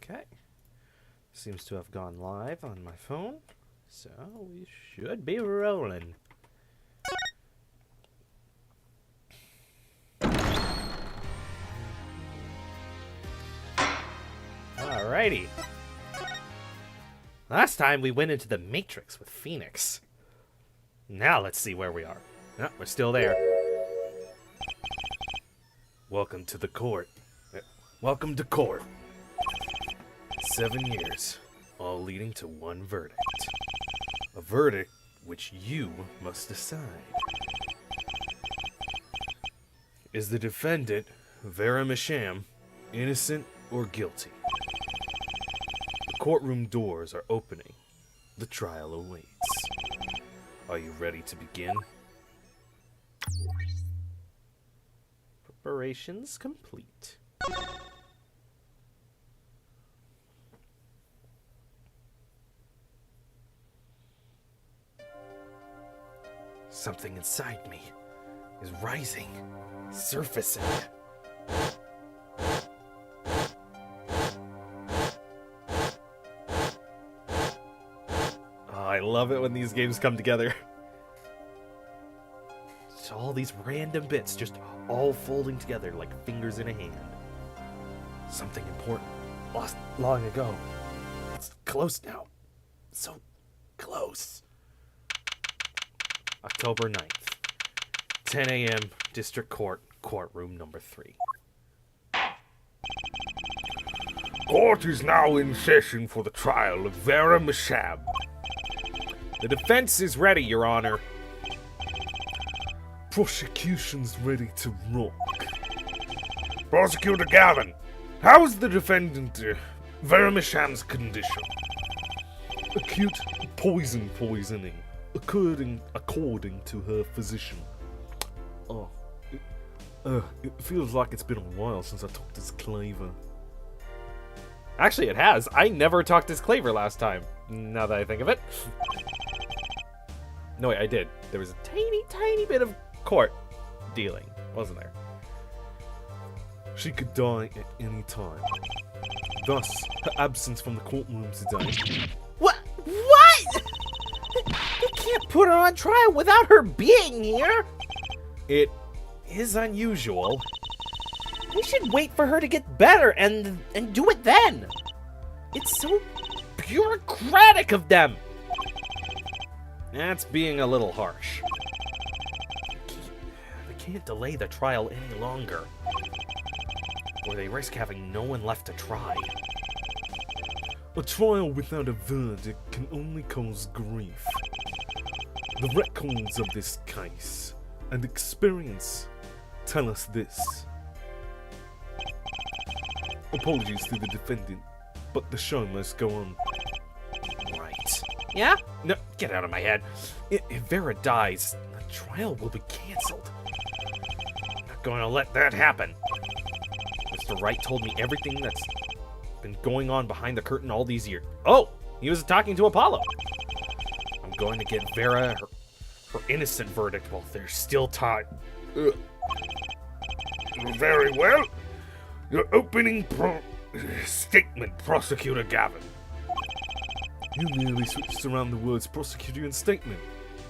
Okay. Seems to have gone live on my phone, so we should be rolling. Alrighty. Last time we went into the Matrix with Phoenix. Now let's see where we are. No, we're still there. Welcome to the court. Welcome to court. 7 years, all leading to one verdict. A verdict which you must decide. Is the defendant, Vera Masham, innocent or guilty? The courtroom doors are opening. The trial awaits. Are you ready to begin? Preparations complete. Something inside me is rising, surfacing. Oh, I love it when these games come together. It's all these random bits just all folding together like fingers in a hand. Something important lost long ago. It's close now. So close. October 9th, 10 a.m., District Court, courtroom number 3. Court is now in session for the trial of Vera Masham. The defense is ready, Your Honor. Prosecution's ready to rock. Prosecutor Gavin, how is the defendant, Vera Masham's condition? Acute poisoning. According to her physician. It feels like it's been a while since I talked to Claver. Actually, it has. I never talked to Claver last time, now that I think of it. No, wait, I did. There was a tiny bit of court dealing, wasn't there? She could die at any time. Thus, her absence from the courtroom today. What? They can't put her on trial without her being here! It is unusual. We should wait for her to get better and do it then. It's so bureaucratic of them. That's being a little harsh. They can't delay the trial any longer, or they risk having no one left to try. A trial without a verdict can only cause grief. The records of this case and experience tell us this. Apologies to the defendant, but the show must go on. Right. Yeah? No, get out of my head. If Vera dies, the trial will be cancelled. I'm not going to let that happen. Mr. Wright told me everything that's been going on behind the curtain all these years. Oh, he was talking to Apollo. I'm going to get Vera her innocent verdict while there's still time. Very well. Your opening statement, Prosecutor Gavin. You nearly switched around the words prosecutor and statement.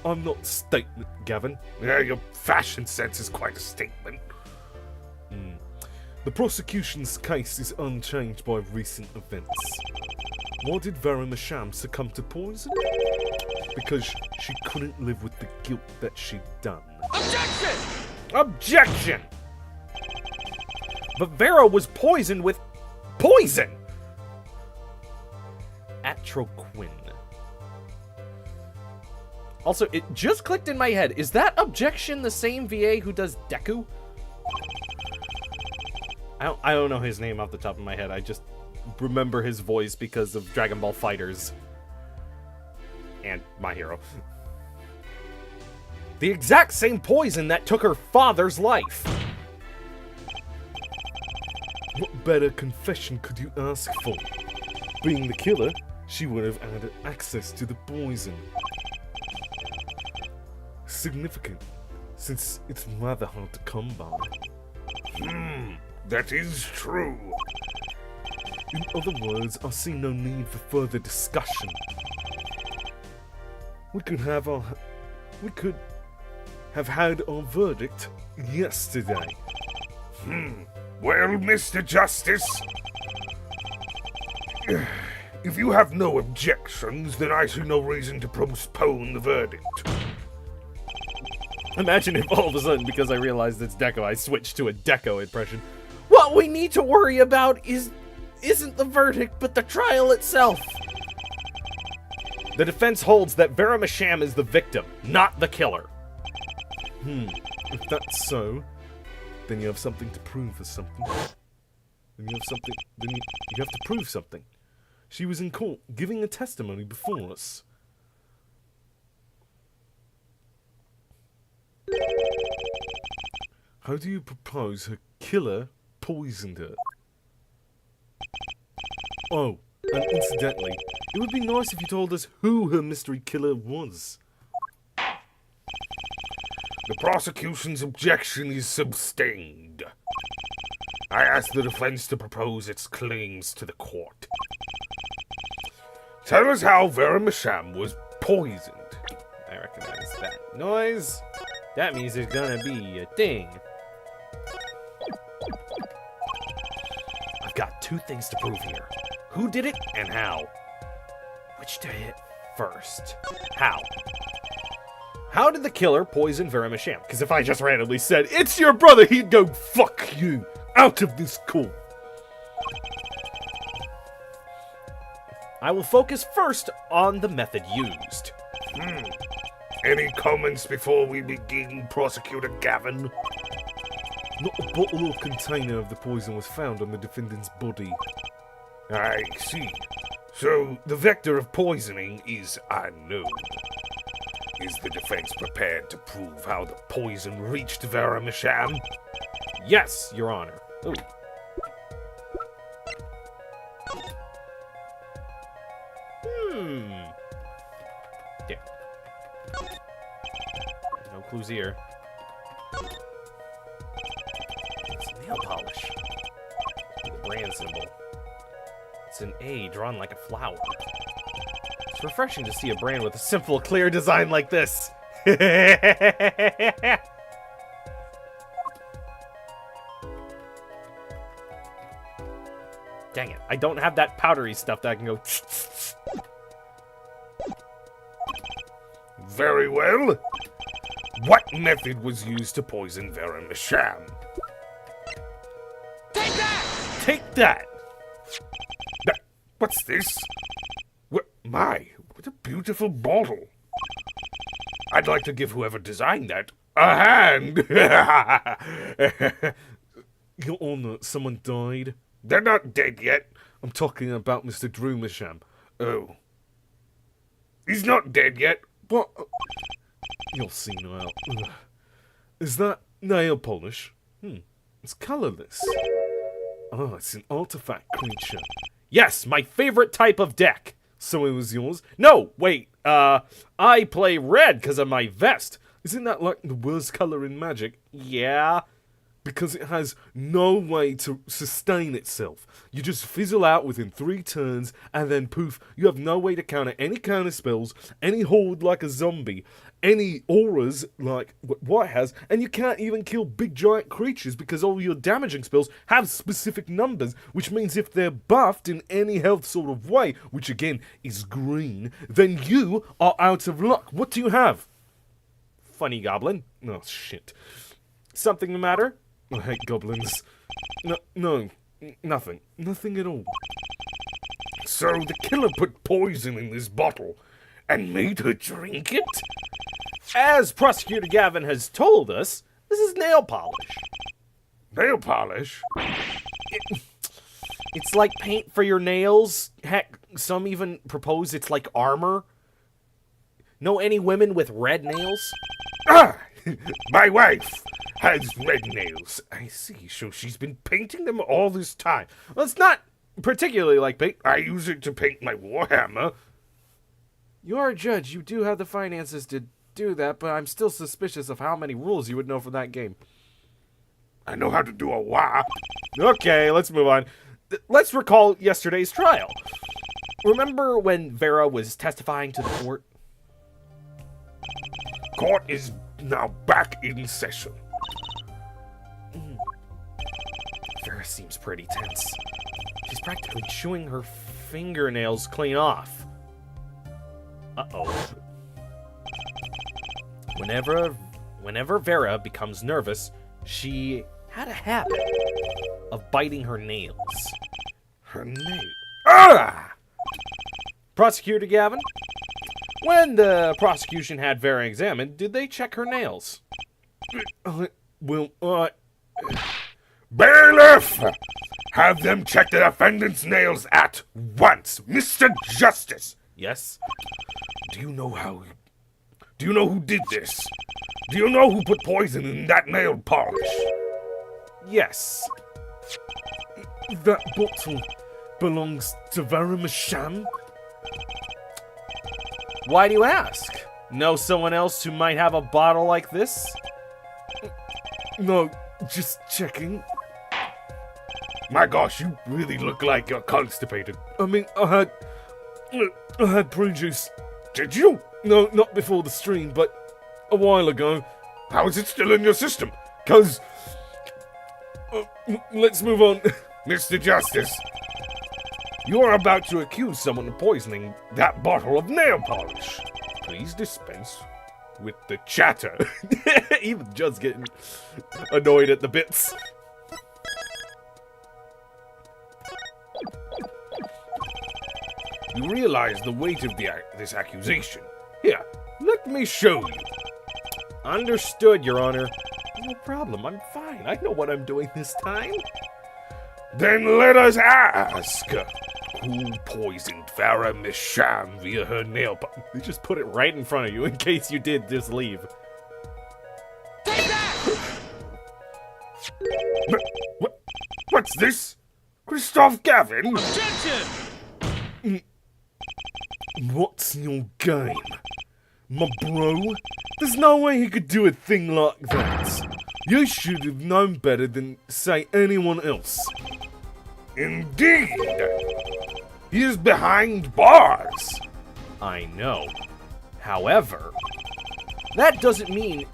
I'm not statement, Gavin. Yeah, your fashion sense is quite a statement. The prosecution's case is unchanged by recent events. Why did Vera Masham succumb to poison? Because she couldn't live with the guilt that she'd done. Objection! But Vera was poisoned with poison! Atroquin. Also, it just clicked in my head. Is that Objection the same VA who does Deku? I don't know his name off the top of my head. I just remember his voice because of Dragon Ball FighterZ and My Hero. The exact same poison that took her father's life. What better confession could you ask for? Being the killer, she would have had access to the poison. Significant, since it's rather hard to come by. That is true. In other words, I see no need for further discussion. We could have had our verdict yesterday. Well, Mr. Justice, if you have no objections, then I see no reason to postpone the verdict. Imagine if all of a sudden, because I realized it's Deco, I switched to a Deco impression. What we need to worry about isn't the verdict, but the trial itself. The defense holds that Vera Masham is the victim, not the killer. If that's so, then you have something to prove or something. Then you have to prove something. She was in court giving a testimony before us. How do you propose her killer poisoned her? Oh, and incidentally, it would be nice if you told us who her mystery killer was. The prosecution's objection is sustained. I ask the defense to propose its claims to the court. Tell us how Vera Masham was poisoned. I recognize that noise. That means there's gonna be a thing. I've got two things to prove here. Who did it and how? Which to hit first? How? How did the killer poison Vera Masham? Because if I just randomly said, "It's your brother," he'd go, "Fuck you! Out of this court!" I will focus first on the method used. Any comments before we begin, Prosecutor Gavin? Not a bottle or container of the poison was found on the defendant's body. I see. So, the vector of poisoning is unknown. Is the defense prepared to prove how the poison reached Vera Masham? Yes, Your Honor. Ooh. Yeah. No clues here. It's nail polish. The brand symbol. It's an A drawn like a flower. It's refreshing to see a brand with a simple, clear design like this. Dang it, I don't have that powdery stuff that I can go. Very well. What method was used to poison Vera Masham? Take that! Take that! What's this? What a beautiful bottle. I'd like to give whoever designed that a hand. Your Honor, someone died. They're not dead yet. I'm talking about Mr. Drew Masham. Oh. He's not dead yet. What? You'll see now. Ugh. Is that nail polish? It's colorless. Oh, it's an artifact creature. Yes, my favorite type of deck. So it was yours? No, wait. I play red because of my vest. Isn't that like the worst color in Magic? Yeah. Because it has no way to sustain itself. You just fizzle out within 3 turns, and then poof, you have no way to counter any counter spells, any horde like a zombie, any auras like what White has, and you can't even kill big giant creatures because all your damaging spells have specific numbers, which means if they're buffed in any health sort of way, which again is green, then you are out of luck. What do you have? Funny goblin. Oh, shit. Something the matter? I hate goblins. No, nothing. Nothing at all. So the killer put poison in this bottle and made her drink it? As Prosecutor Gavin has told us, this is nail polish. Nail polish? It's like paint for your nails. Heck, some even propose it's like armor. Know any women with red nails? Ah! My wife has red nails. I see. So she's been painting them all this time. Well, it's not particularly like paint. I use it to paint my Warhammer. You're a judge. You do have the finances to do that, but I'm still suspicious of how many rules you would know from that game. I know how to do a wah. Okay, let's move on. let's recall yesterday's trial. Remember when Vera was testifying to the court? Court is now back in session. Vera seems pretty tense. She's practically chewing her fingernails clean off. Uh-oh. Whenever Vera becomes nervous, she had a habit of biting her nails. Her name. Ah! Prosecutor Gavin, when the prosecution had Vera examined, did they check her nails? Bailiff! Have them check the defendant's nails at once, Mr. Justice! Yes. Do you know who did this? Do you know who put poison in that nail polish? Yes. That bottle belongs to Vera Masham? Why do you ask? Know someone else who might have a bottle like this? No, just checking. My gosh, you really look like you're constipated. I mean, I had prune juice. Did you? No, not before the stream, but a while ago. How is it still in your system? Cause... let's move on. Mr. Justice, you are about to accuse someone of poisoning that bottle of nail polish. Please dispense with the chatter. Even Judd's getting annoyed at the bits. You realize the weight of this accusation. Here, let me show you. Understood, Your Honor. No problem, I'm fine. I know what I'm doing this time. Then let us ask. Who poisoned Vera Masham via her nail polish? We just put it right in front of you in case you did just leave. Take that! What's this? Christoph Gavin? Objection! What's your game? My bro? There's no way he could do a thing like that. You should have known better than say anyone else. Indeed. He is behind bars. I know. However, that doesn't mean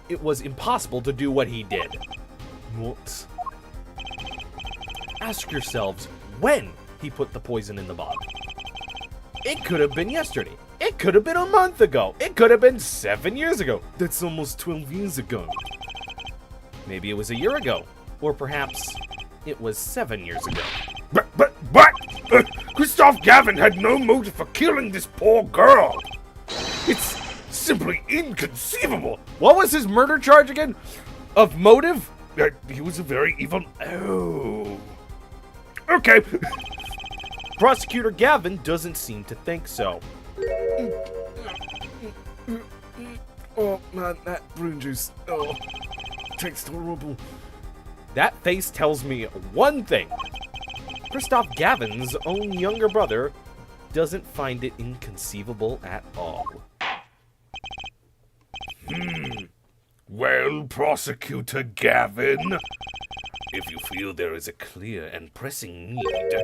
it was impossible to do what he did. What? Ask yourselves when he put the poison in the bottle. It could have been yesterday. It could have been a month ago. It could have been 7 years ago. That's almost 12 years ago. Maybe it was a year ago. Or perhaps it was 7 years ago. But, Christoph Gavin had no motive for killing this poor girl. It's simply inconceivable. What was his murder charge again? Of motive? He was a very evil... Oh. Okay. Prosecutor Gavin doesn't seem to think so. Oh man, that prune juice. Oh, tastes horrible. That face tells me one thing. Christoph Gavin's own younger brother doesn't find it inconceivable at all. Well, Prosecutor Gavin, if you feel there is a clear and pressing need,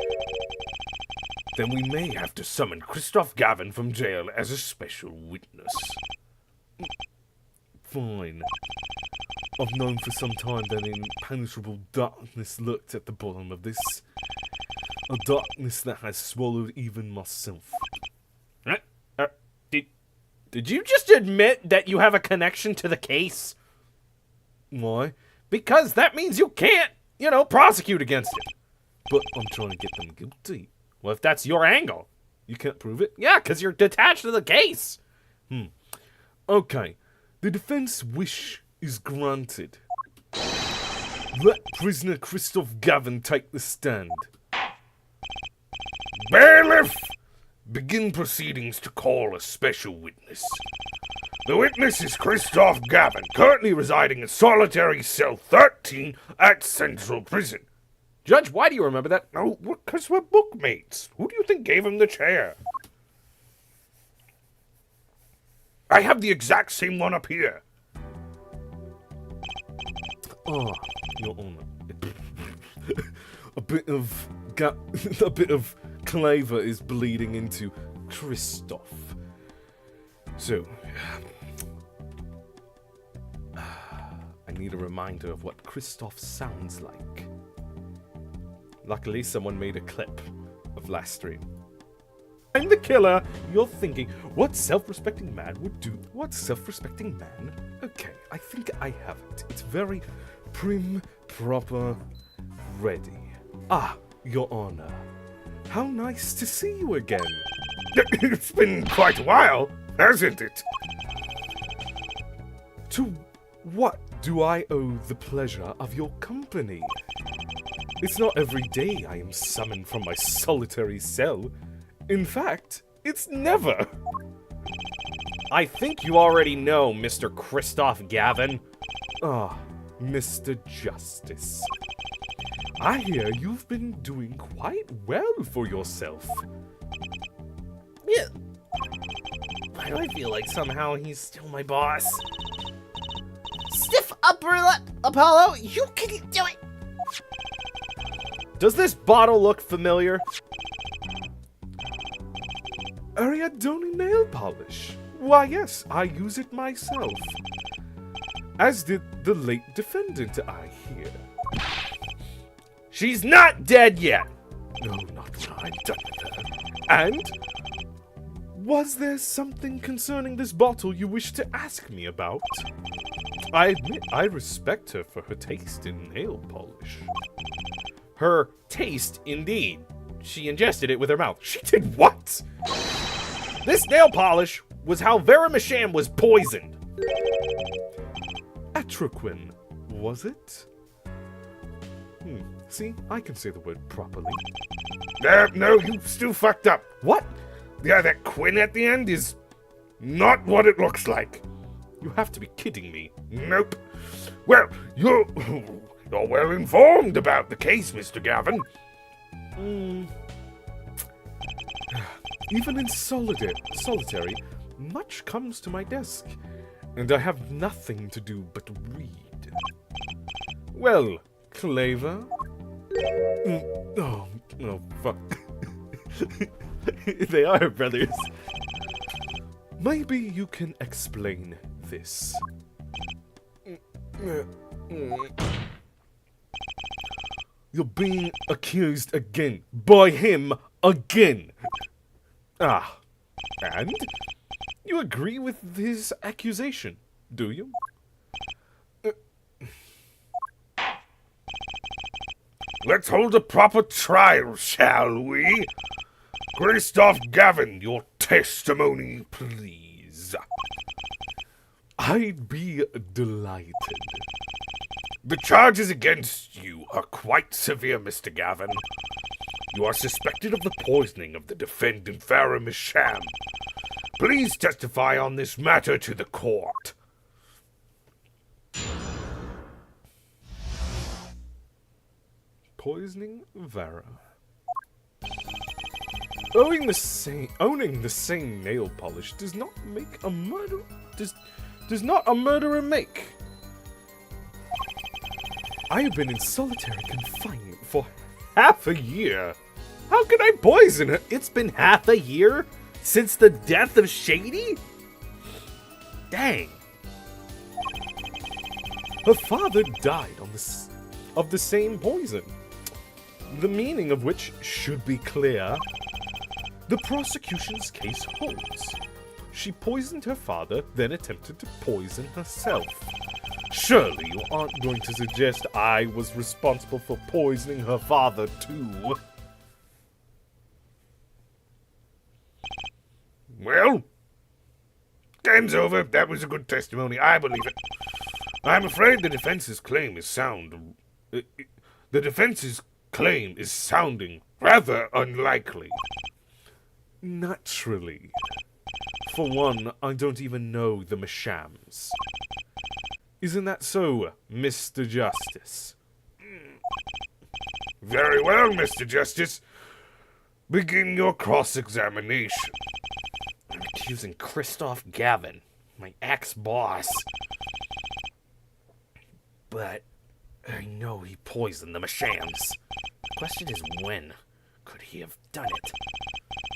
then we may have to summon Christoph Gavin from jail as a special witness. Fine. I've known for some time that impenetrable darkness lurked at the bottom of this. A darkness that has swallowed even myself. Did you just admit that you have a connection to the case? Why? Because that means you can't, prosecute against it. But I'm trying to get them guilty. Well, if that's your angle. You can't prove it? Yeah, because you're detached to the case. Okay. The defense wish is granted. Let prisoner Christoph Gavin take the stand. Bailiff, begin proceedings to call a special witness. The witness is Christoph Gavin, currently residing in solitary cell 13 at Central Prison. Judge, why do you remember that? Oh, because we're bookmates. Who do you think gave him the chair? I have the exact same one up here. Ah, Your Honor. A bit of a bit of Claver is bleeding into Kristoff. So, I need a reminder of what Kristoff sounds like. Luckily, someone made a clip of last stream. I'm the killer. You're thinking, what self-respecting man would do? What self-respecting man? Okay, I think I have it. It's very prim, proper, ready. Ah, Your Honor. How nice to see you again. It's been quite a while, hasn't it? To what do I owe the pleasure of your company? It's not every day I am summoned from my solitary cell. In fact, it's never. I think you already know, Mr. Kristoff Gavin. Ah, Mr. Justice. I hear you've been doing quite well for yourself. Yeah. Why do I feel like somehow he's still my boss? Stiff upper lip, Apollo, you can do it! Does this bottle look familiar? Ariadone nail polish. Why, yes, I use it myself. As did the late defendant, I hear. She's not dead yet! No, not when I'm done with her. And? Was there something concerning this bottle you wish to ask me about? I admit I respect her for her taste in nail polish. Her taste, indeed. She ingested it with her mouth. She did what? This nail polish was how Vermisham was poisoned. Atroquin, was it? See, I can say the word properly. No, you still fucked up. What? Yeah, that Quinn at the end is not what it looks like. You have to be kidding me. Nope. Well, you're well informed about the case, Mr. Gavin. Even in solitary, much comes to my desk, and I have nothing to do but read. Well, Claver? Oh, fuck. They are brothers. Maybe you can explain this. You're being accused again. By him again. Ah. And? You agree with his accusation, do you? Let's hold a proper trial, shall we? Kristoff Gavin, your testimony, please. I'd be delighted. The charges against you are quite severe, Mr. Gavin. You are suspected of the poisoning of the defendant Vermisham. Please testify on this matter to the court. Poisoning Vera. Owning the same nail polish does not make a murder. Does not a murderer make? I have been in solitary confinement for half a year. How could I poison her? It's been half a year since the death of Shady? Dang. Her father died of the same poison, the meaning of which should be clear. The prosecution's case holds. She poisoned her father, then attempted to poison herself. Surely you aren't going to suggest I was responsible for poisoning her father too? Well, game's over. That was a good testimony. I believe it. I'm afraid the defense's claim is sound. The defense's claim is sounding rather unlikely. Naturally. For one, I don't even know the Mishams. Isn't that so, Mr. Justice? Very well, Mr. Justice. Begin your cross-examination. I'm accusing Kristoff Gavin, my ex-boss. But I know he poisoned the Mishams. The question is when. could he have done it?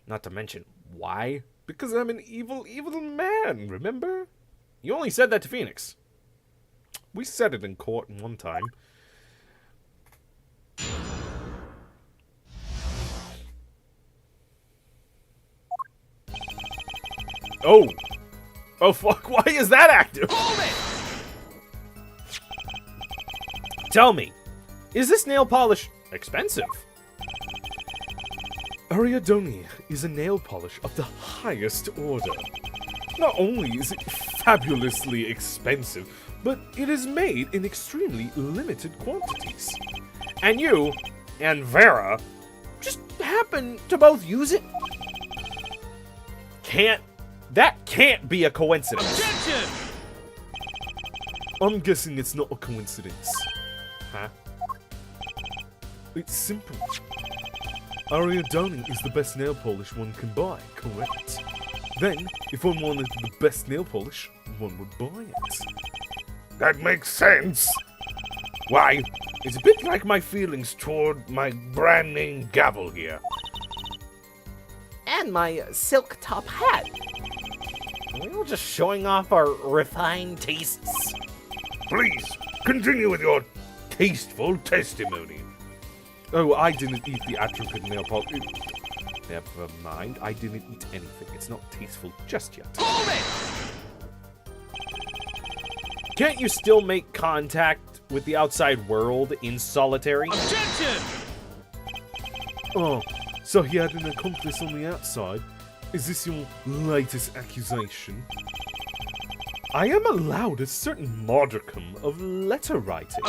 Not to mention, Why? Because I'm an evil, evil man, remember? You only said that to Phoenix. We said it in court one time. Oh! Oh fuck, why is that active? tell me, is this nail polish expensive? Ariadone is a nail polish of the highest order. Not only is it fabulously expensive, but it is made in extremely limited quantities. And you and Vera just happen to both use it? That can't be a coincidence. I'm guessing it's not a coincidence. Huh? It's simple. Ariadone is the best nail polish one can buy, correct? Then, if one wanted the best nail polish, one would buy it. That makes sense. Why, it's a bit like my feelings toward my brand name gavel here. And my silk top hat. We were just showing off our refined tastes. Please, continue with your tasteful testimony. Oh, I didn't eat the Atrokin nail polish. Never mind, I didn't eat anything. It's not tasteful just yet. Can't you still make contact with the outside world in solitary? Oh, so he had an accomplice on the outside? Is this your latest accusation? I am allowed a certain modicum of letter writing.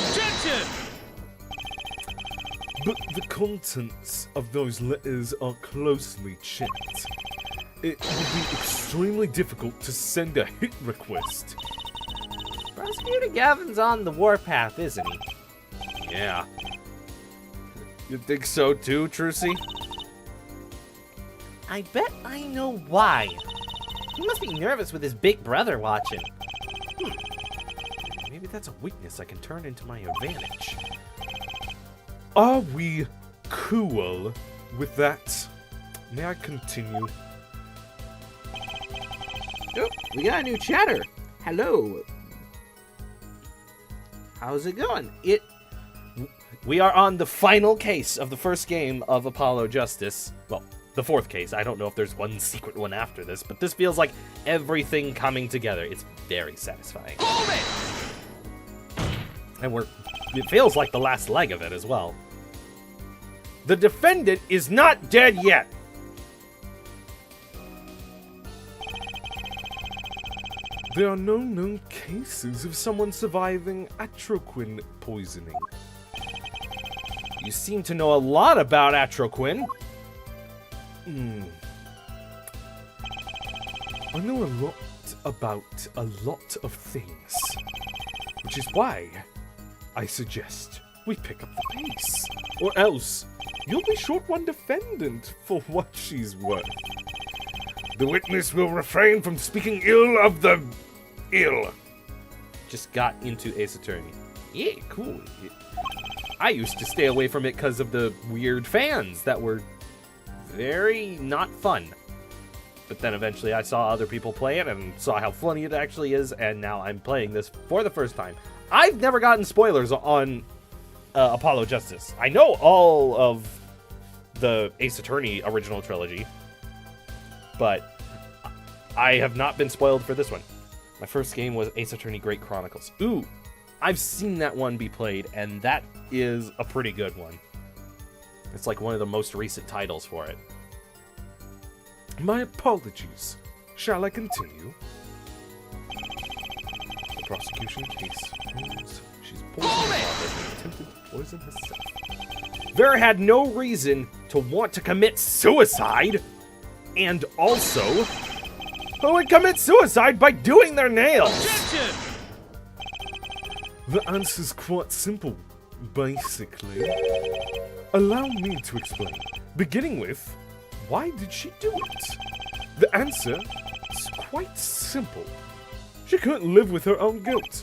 But the contents of those letters are closely checked. It would be extremely difficult to send a hit request. Prosecutor Gavin's on the warpath, isn't he? Yeah. You think so too, Trucy? I bet I know why. He must be nervous with his big brother watching. Maybe that's a weakness I can turn into my advantage. Are we cool with that? May I continue? Oh, we got a new chatter. Hello. How's it going? We are on the final case of the first game of Apollo Justice. Well, the fourth case. I don't know if there's one secret one after this, but this feels like everything coming together. It's very satisfying. And it feels like the last leg of it as well. The defendant is not dead yet. There are no known cases of someone surviving atroquin poisoning. You seem to know a lot about atroquin. I know a lot about a lot of things. Which is why I suggest we pick up the pace. Or else, you'll be short one defendant for what she's worth. The witness will refrain from speaking ill of the ill. Just got into Ace Attorney. Yeah, cool. I used to stay away from it because of the weird fans that were very not fun. But then eventually I saw other people play it and saw how funny it actually is, and now I'm playing this for the first time. I've never gotten spoilers on Apollo Justice. I know all of the Ace Attorney original trilogy, but I have not been spoiled for this one. My first game was Ace Attorney Great Chronicles. Ooh, I've seen that one be played, and that is a pretty good one. It's like one of the most recent titles for it. My apologies. Shall I continue? The prosecution case proves she's poisoned her father and attempted to poison herself. Vera had no reason to want to commit suicide, and also, who would commit suicide by doing their nails? The answer's quite simple, basically. Allow me to explain. Beginning with, why did she do it? The answer is quite simple. She couldn't live with her own guilt.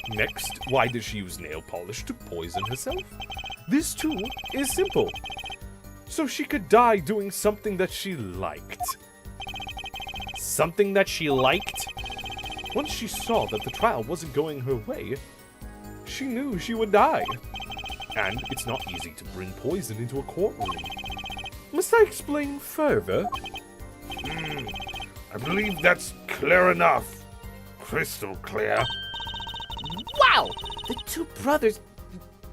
Next, why did she use nail polish to poison herself? This too is simple. so she could die doing something that she liked. Something that she liked? Once she saw that the trial wasn't going her way, she knew she would die. And it's not easy to bring poison into a courtroom. Must I explain further? I believe that's clear enough. Crystal clear. Wow! The two brothers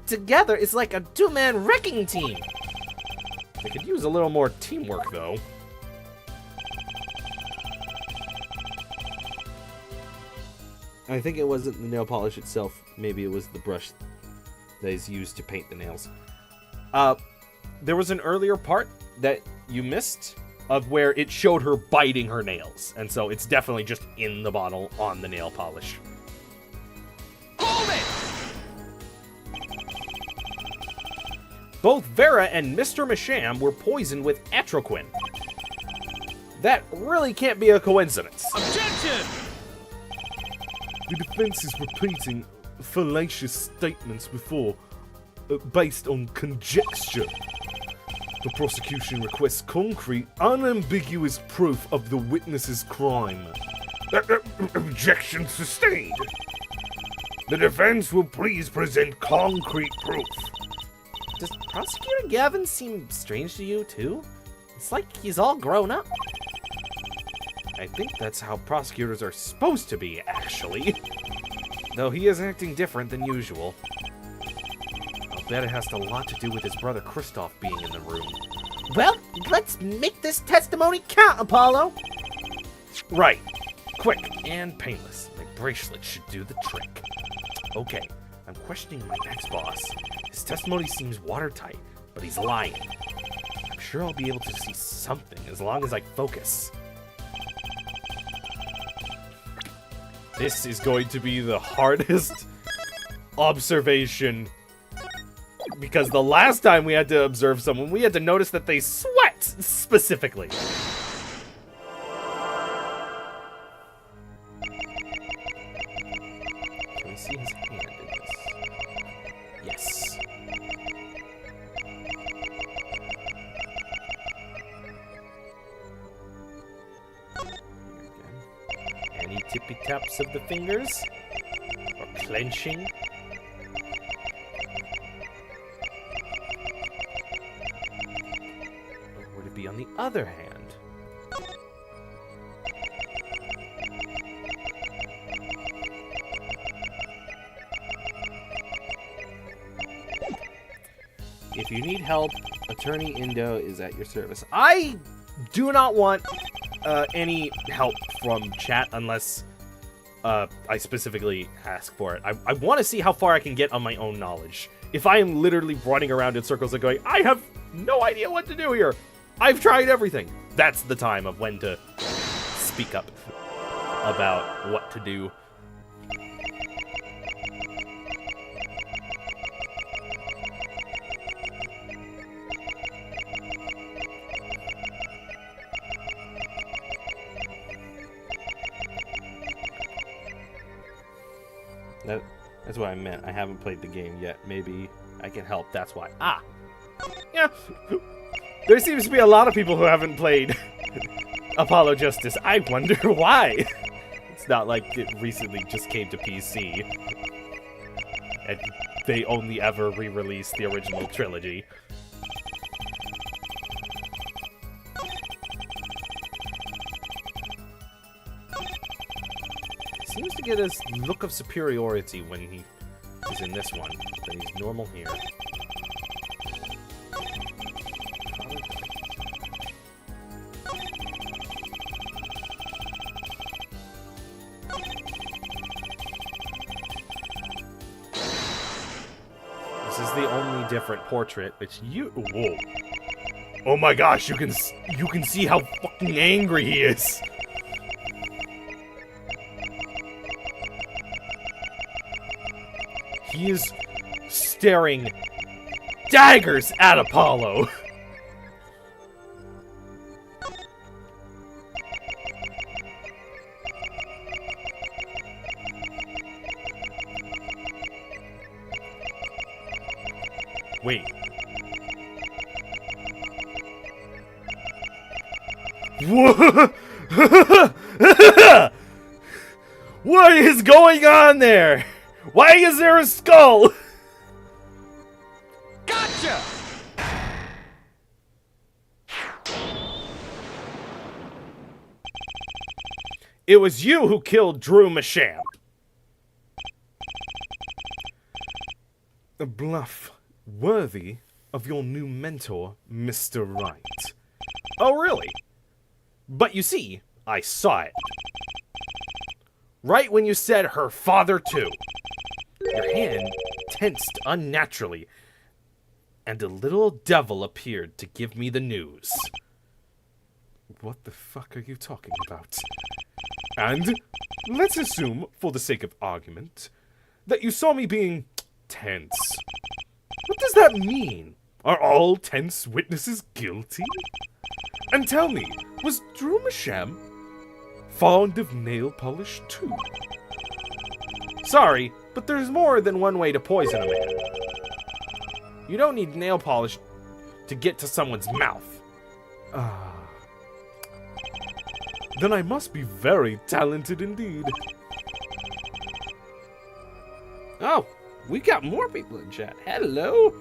together is like a two-man wrecking team. They could use a little more teamwork, though. I think it wasn't the nail polish itself. Maybe it was the brush that is used to paint the nails. There was an earlier part that you missed of where it showed her biting her nails. And so it's definitely just in the bottle on the nail polish. Both Vera and Mr. Masham were poisoned with atroquin. That really can't be a coincidence. Objection! The defense is repeating fallacious statements before, based on conjecture. The prosecution requests concrete, unambiguous proof of the witness's crime. Objection sustained. The defense will please present concrete proof. Does Prosecutor Gavin seem strange to you, too? It's like he's all grown up. I think that's how prosecutors are supposed to be, actually. Though he is acting different than usual. I'll bet it has a lot to do with his brother Kristoff being in the room. Well, let's make this testimony count, Apollo. Right. Quick and painless. My bracelet should do the trick. Okay, I'm questioning my ex-boss. His testimony seems watertight, but he's lying. I'm sure I'll be able to see something as long as I focus. This is going to be the hardest observation. Because the last time we had to observe someone, we had to notice that they sweat specifically. Can we see his hand in this? Yes. Any tippy taps of the fingers? Or clenching? Or would it be on the other hand? If you need help, Attorney Indo is at your service. I do not want any help from chat unless I specifically ask for it. I want to see how far I can get on my own knowledge. If I am literally running around in circles and going, I have no idea what to do here. I've tried everything. That's the time of when to speak up about what to do. That's what I meant. I haven't played the game yet. Maybe I can help. That's why. Ah! Yeah. There seems to be a lot of people who haven't played Apollo Justice. I wonder why. It's not like it recently just came to PC. And they only ever re-released the original trilogy. Seems to get his look of superiority when he is in this one, but he's normal here. This is the only different portrait. It's you. Whoa! Oh my gosh! You can see how fucking angry he is. He is staring daggers at Apollo. Wait. What is going on there? Why is there a skull? Gotcha! It was you who killed Drew Masham. A bluff worthy of your new mentor, Mr. Right. Oh, really? But you see, I saw it. Right when you said her father too. Your hand tensed unnaturally, and a little devil appeared to give me the news. What the fuck are you talking about? And let's assume, for the sake of argument, that you saw me being tense. What does that mean? Are all tense witnesses guilty? And tell me, was Drew Masham fond of nail polish too? Sorry, but there's more than one way to poison a man. You don't need nail polish to get to someone's mouth. Then I must be very talented indeed. Oh, we got more people in chat. Hello.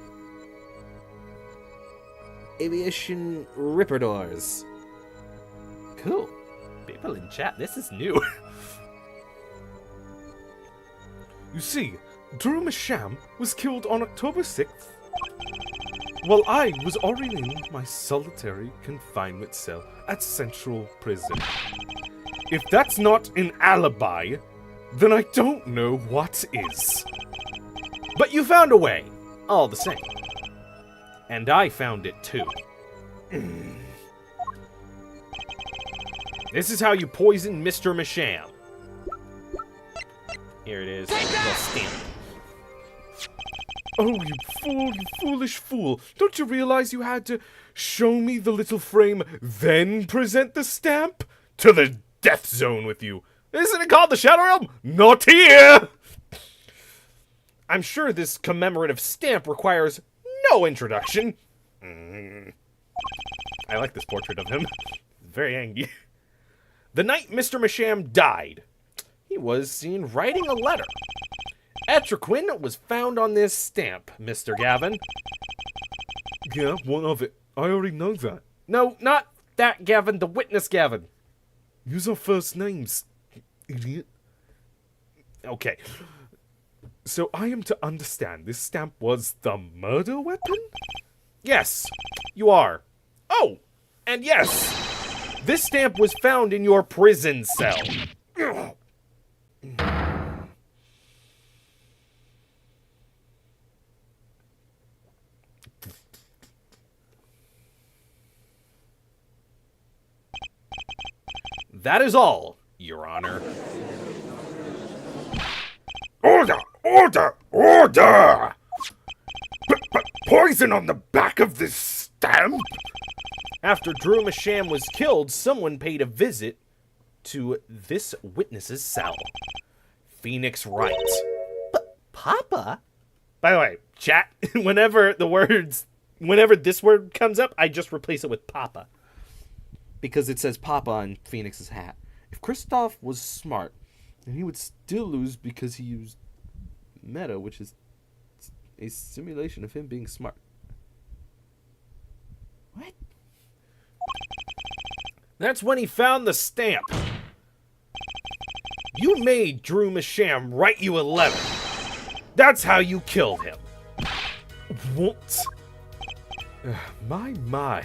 Aviation Ripperdors. Cool. People in chat. This is new. You see, Drew Masham was killed on October 6th, while I was already in my solitary confinement cell at Central Prison. If that's not an alibi, then I don't know what is. But you found a way, all the same. And I found it too. This is how you poison Mr. Masham. Here it is. Little stamp. Oh, you fool, you foolish fool. Don't you realize you had to show me the little frame, then present the stamp? To the death zone with you. Isn't it called the Shadow Realm? Not here! I'm sure this commemorative stamp requires no introduction. I like this portrait of him. Very angry. The night Mr. Masham died, he was seen writing a letter. Etriquin was found on this stamp, Mr. Gavin. Yeah, one of it. I already know that. No, not that Gavin, the witness Gavin. Use our first names, idiot. Okay. So I am to understand this stamp was the murder weapon? Yes, you are. Oh, and yes, this stamp was found in your prison cell. That is all, Your Honor. Order! Order! Order! But poison on the back of this stamp? After Drew Masham was killed, someone paid a visit to this witness's cell. Phoenix Wright. Papa? By the way, chat, whenever this word comes up, I just replace it with Papa. Because it says Papa on Phoenix's hat. If Kristoff was smart, then he would still lose because he used meta, which is a simulation of him being smart. What? That's when he found the stamp. You made Drew Masham write you a letter. That's how you killed him. What? My.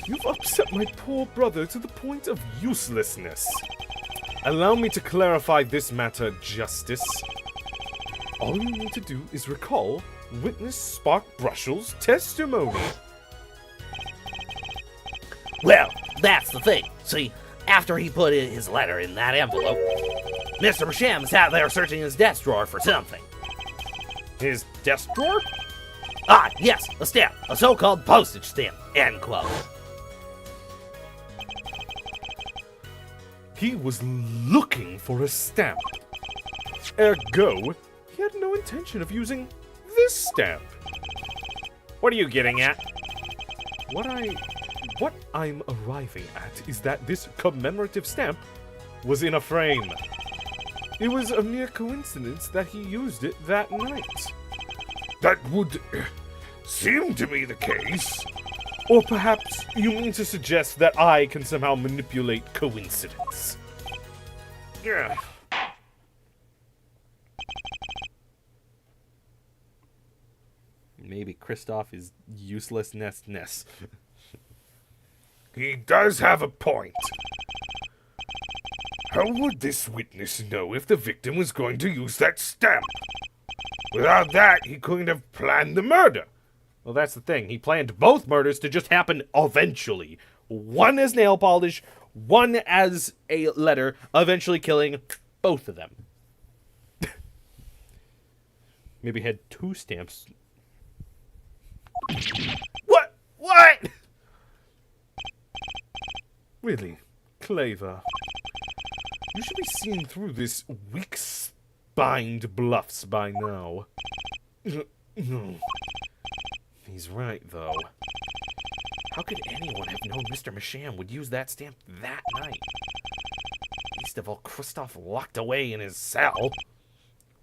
You've upset my poor brother to the point of uselessness. Allow me to clarify this matter, Justice. All you need to do is recall witness Spark Brushell's testimony. Well, that's the thing. See, after he put his letter in that envelope, Mr. Masham sat there searching his desk drawer for something. His desk drawer? Ah, yes, a stamp. A so-called postage stamp. End quote. He was looking for a stamp. Ergo, he had no intention of using this stamp. What are you getting at? What I What I'm arriving at is that this commemorative stamp was in a frame. It was a mere coincidence that he used it that night. That would seem to be the case. Or perhaps you mean to suggest that I can somehow manipulate coincidence? Yeah. Maybe Kristoff is useless-ness. He does have a point. How would this witness know if the victim was going to use that stamp? Without that, he couldn't have planned the murder. Well, that's the thing. He planned both murders to just happen eventually. One as nail polish, one as a letter, eventually killing both of them. Maybe he had two stamps. What? What? Really, Claver. You should be seeing through this weak-spined bluffs by now. He's right, though. How could anyone have known Mr. Masham would use that stamp that night? Least of all, Kristoff locked away in his cell.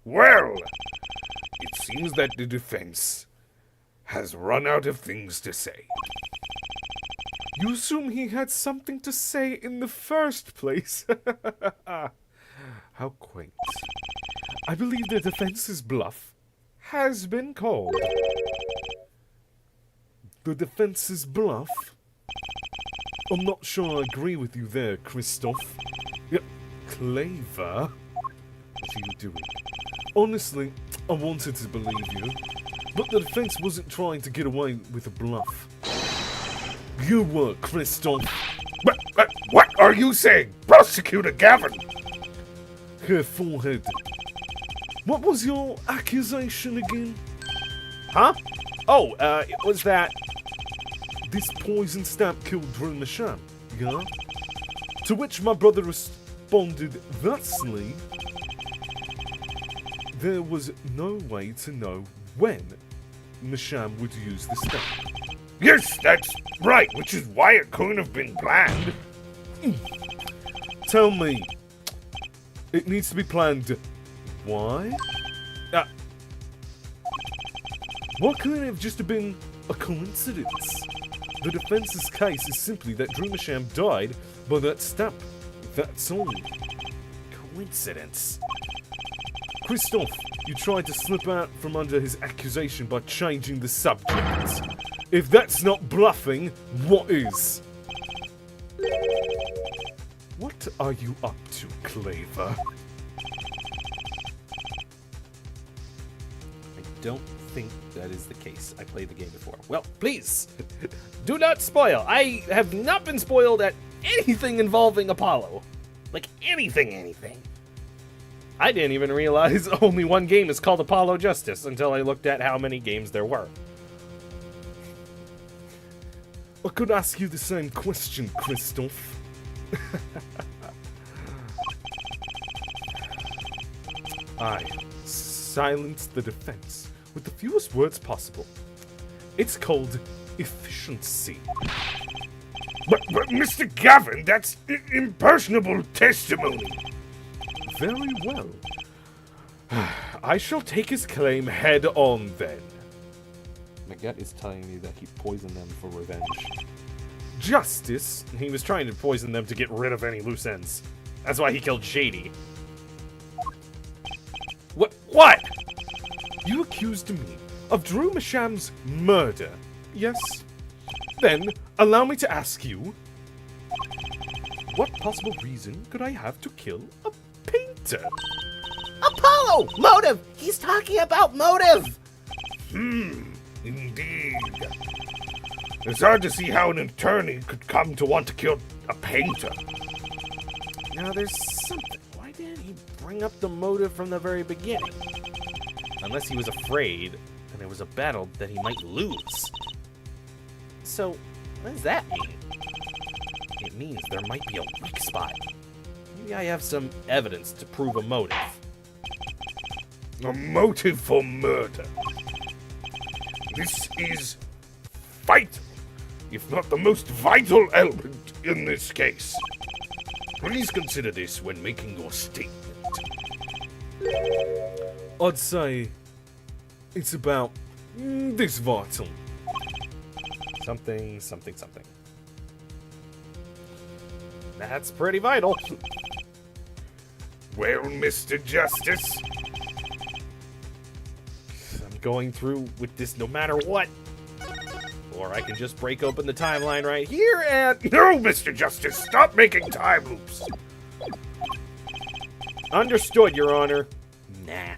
Well, it seems that the defense has run out of things to say. You assume he had something to say in the first place? How quaint. I believe the defense's bluff has been called. The defense's bluff? I'm not sure I agree with you there, Kristoff. Yeah, Claver? What are you doing? Honestly, I wanted to believe you, but the defense wasn't trying to get away with a bluff. You were, Kristoff. What are you saying, Prosecutor Gavin? Her forehead. What was your accusation again? Huh? Oh, it was that... This poison stamp killed Drew Masham, yeah? To which my brother responded thusly, there was no way to know when Masham would use the stamp. Yes, that's right, which is why it couldn't have been planned. Tell me, it needs to be planned. Why? What could it have just been a coincidence? The defense's case is simply that Drew Masham died by that stamp. That's all. Coincidence. Kristoff, you tried to slip out from under his accusation by changing the subject. If that's not bluffing, what is? What are you up to, Claver? I don't think that is the case. I played the game before. Well, please, do not spoil. I have not been spoiled at anything involving Apollo. Like, anything. I didn't even realize only one game is called Apollo Justice until I looked at how many games there were. I could ask you the same question, Kristoff. I silenced the defense with the fewest words possible. It's called efficiency. But Mr. Gavin, that's impersonable testimony. Very well. I shall take his claim head on then. My gut is telling me that he poisoned them for revenge. Justice? He was trying to poison them to get rid of any loose ends. That's why he killed Shady. What? You accused me of Drew Masham's murder, yes? Then, allow me to ask you, what possible reason could I have to kill a painter? Apollo! Motive! He's talking about motive! Indeed. It's hard to see how an attorney could come to want to kill a painter. Now there's something. Why didn't he bring up the motive from the very beginning? Unless he was afraid and there was a battle that he might lose. So, what does that mean? It means there might be a weak spot. Maybe I have some evidence to prove a motive. A motive for murder. This is vital. if not the most vital element in this case. Please consider this when making your statement. I'd say it's about this vital. Something, something, something. That's pretty vital. Well, Mr. Justice, I'm going through with this no matter what. Or I can just break open the timeline right here and... no, Mr. Justice, stop making time loops. Understood, Your Honor. Nah.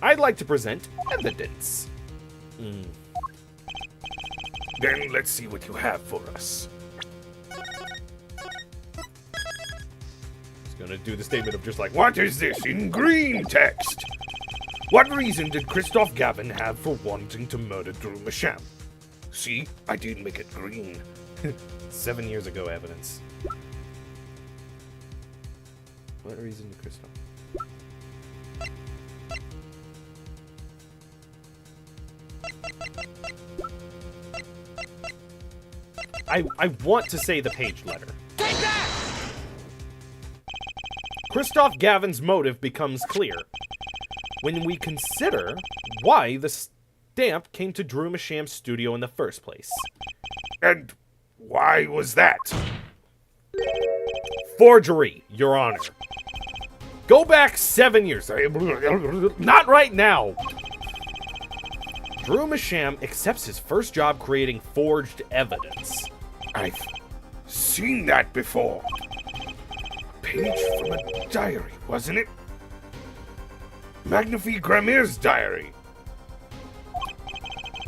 I'd like to present evidence. Then let's see what you have for us. Just gonna do the statement of just like, What is this in green text? What reason did Christoph Gavin have for wanting to murder Drew Masham? See, I did make it green. 7 years ago evidence. What reason did Christoph? I want to say the page letter. Take that! Christoph Gavin's motive becomes clear when we consider why the stamp came to Drew Masham's studio in the first place. And why was that? Forgery, Your Honor. Go back 7 years. Not right now. Drew Masham accepts his first job creating forged evidence. I've seen that before. A page from a diary, wasn't it? Magnifique Gramir's diary.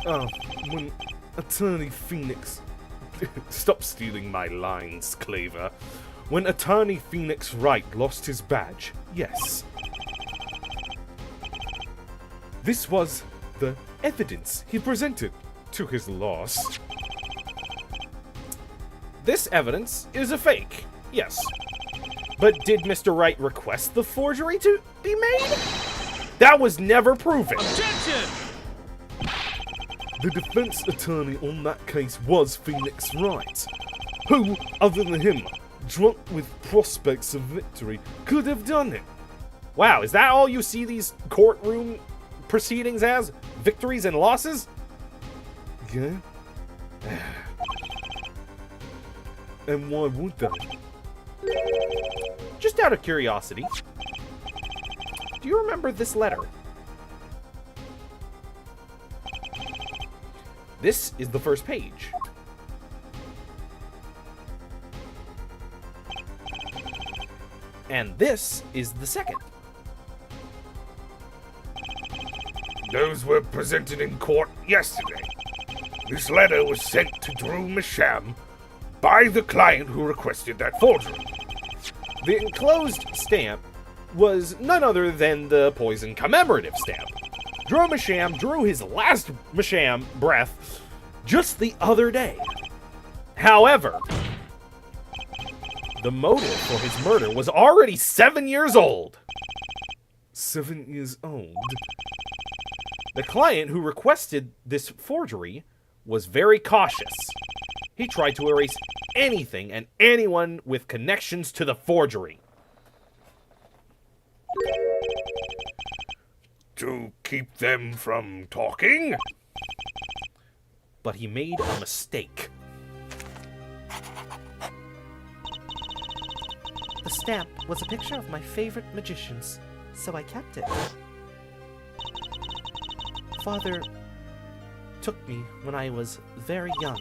Oh, when Attorney Phoenix... Stop stealing my lines, Claver. When Attorney Phoenix Wright lost his badge, yes. This was the evidence he presented to his loss. This evidence is a fake, yes. But did Mr. Wright request the forgery to be made? That was never proven. Objection! The defense attorney on that case was Phoenix Wright. Who, other than him, drunk with prospects of victory, could have done it? Wow, is that all you see these courtroom proceedings as? Victories and losses? Yeah? And why would they? Just out of curiosity, do you remember this letter? This is the first page. And this is the second. Those were presented in court yesterday. This letter was sent to Drew Masham by the client who requested that forgery. The enclosed stamp was none other than the poison commemorative stamp. Drew Masham drew his last Masham breath just the other day. However, the motive for his murder was already 7 years old. 7 years old? The client who requested this forgery was very cautious. He tried to erase anything and anyone with connections to the forgery. To keep them from talking? But he made a mistake. The stamp was a picture of my favorite magicians, so I kept it. Father took me when I was very young.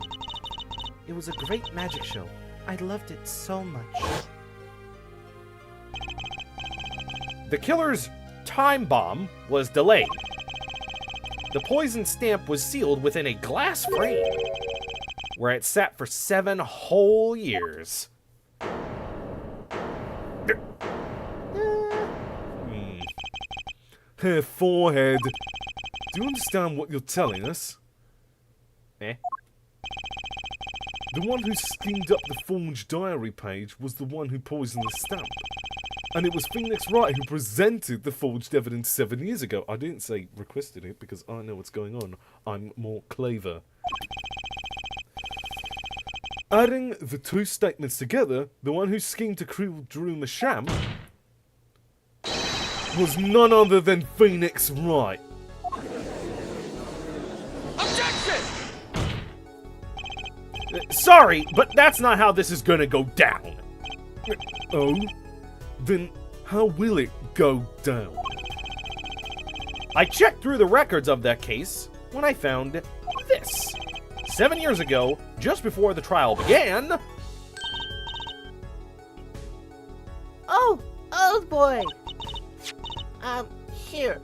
It was a great magic show. I loved it so much. The killer's time bomb was delayed. The poison stamp was sealed within a glass frame, where it sat for 7 whole years. Hey, forehead. Do you understand what you're telling us? Eh? The one who schemed up the forged diary page was the one who poisoned the stamp. And it was Phoenix Wright who presented the forged evidence 7 years ago. I didn't say requested it because I know what's going on. I'm more clever. Adding the two statements together, the one who schemed to kill Drew Masham was none other than Phoenix Wright. Sorry, but that's not how this is gonna go down. Oh? Then how will it go down? I checked through the records of that case when I found this. 7 years ago, just before the trial began. Oh, old boy. Here.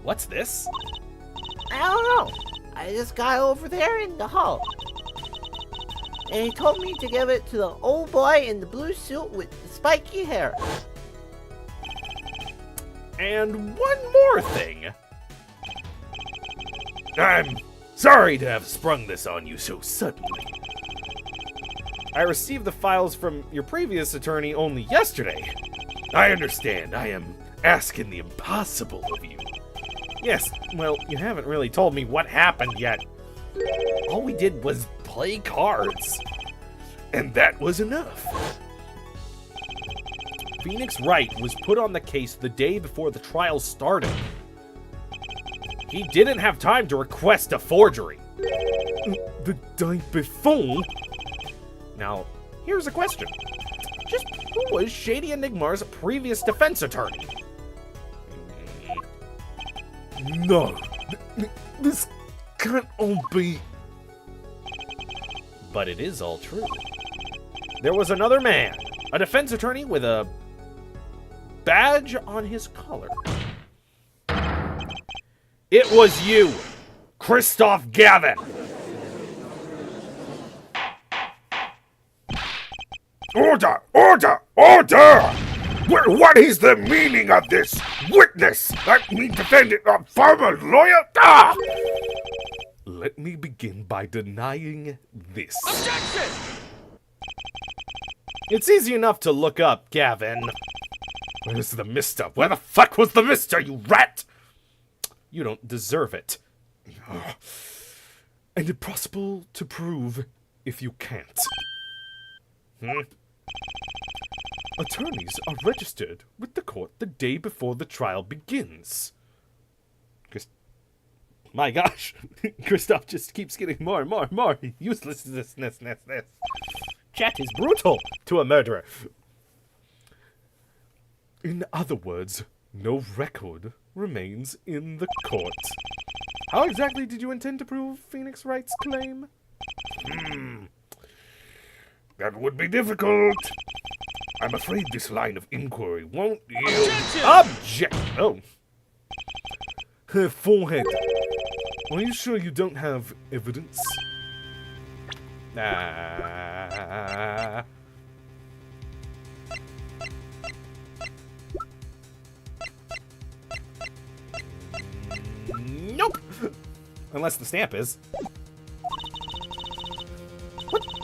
What's this? I don't know. I just got over there in the hall. And he told me to give it to the old boy in the blue suit with the spiky hair. And one more thing. I'm sorry to have sprung this on you so suddenly. I received the files from your previous attorney only yesterday. I understand. I am asking the impossible of you. Yes, well, you haven't really told me what happened yet. All we did was play cards. And that was enough. Phoenix Wright was put on the case the day before the trial started. He didn't have time to request a forgery. The day before? Now, here's a question. Just who was Shady Enigmar's previous defense attorney? No. This can't all be... But it is all true. There was another man, a defense attorney with a badge on his collar. It was you, Christoph Gavin. Order! Order! Order! What is the meaning of this? Witness! I mean defendant, former lawyer? Ah! Let me begin by denying this. It's easy enough to look up, Gavin. Where's the mister? Where the fuck was the mister, you rat? You don't deserve it. And impossible to prove if you can't. Attorneys are registered with the court the day before the trial begins. My gosh, Christoph just keeps getting more and more useless. This. Chat is brutal to a murderer. In other words, no record remains in the court. How exactly did you intend to prove Phoenix Wright's claim? That would be difficult. I'm afraid this line of inquiry won't yield... Object! Oh. Her forehead. Are you sure you don't have evidence? Nope! Unless the stamp is.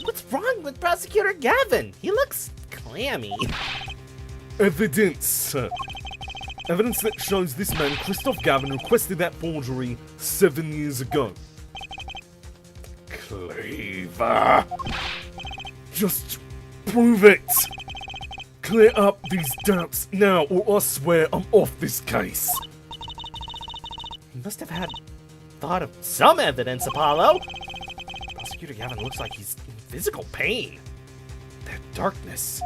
What's wrong with Prosecutor Gavin? He looks clammy. Evidence, sir. Evidence that shows this man, Christoph Gavin, requested that forgery 7 years ago. Cleaver. Just prove it. Clear up these doubts now, or I swear I'm off this case. He must have had thought of some evidence, Apollo. Prosecutor Gavin looks like he's in physical pain. That darkness.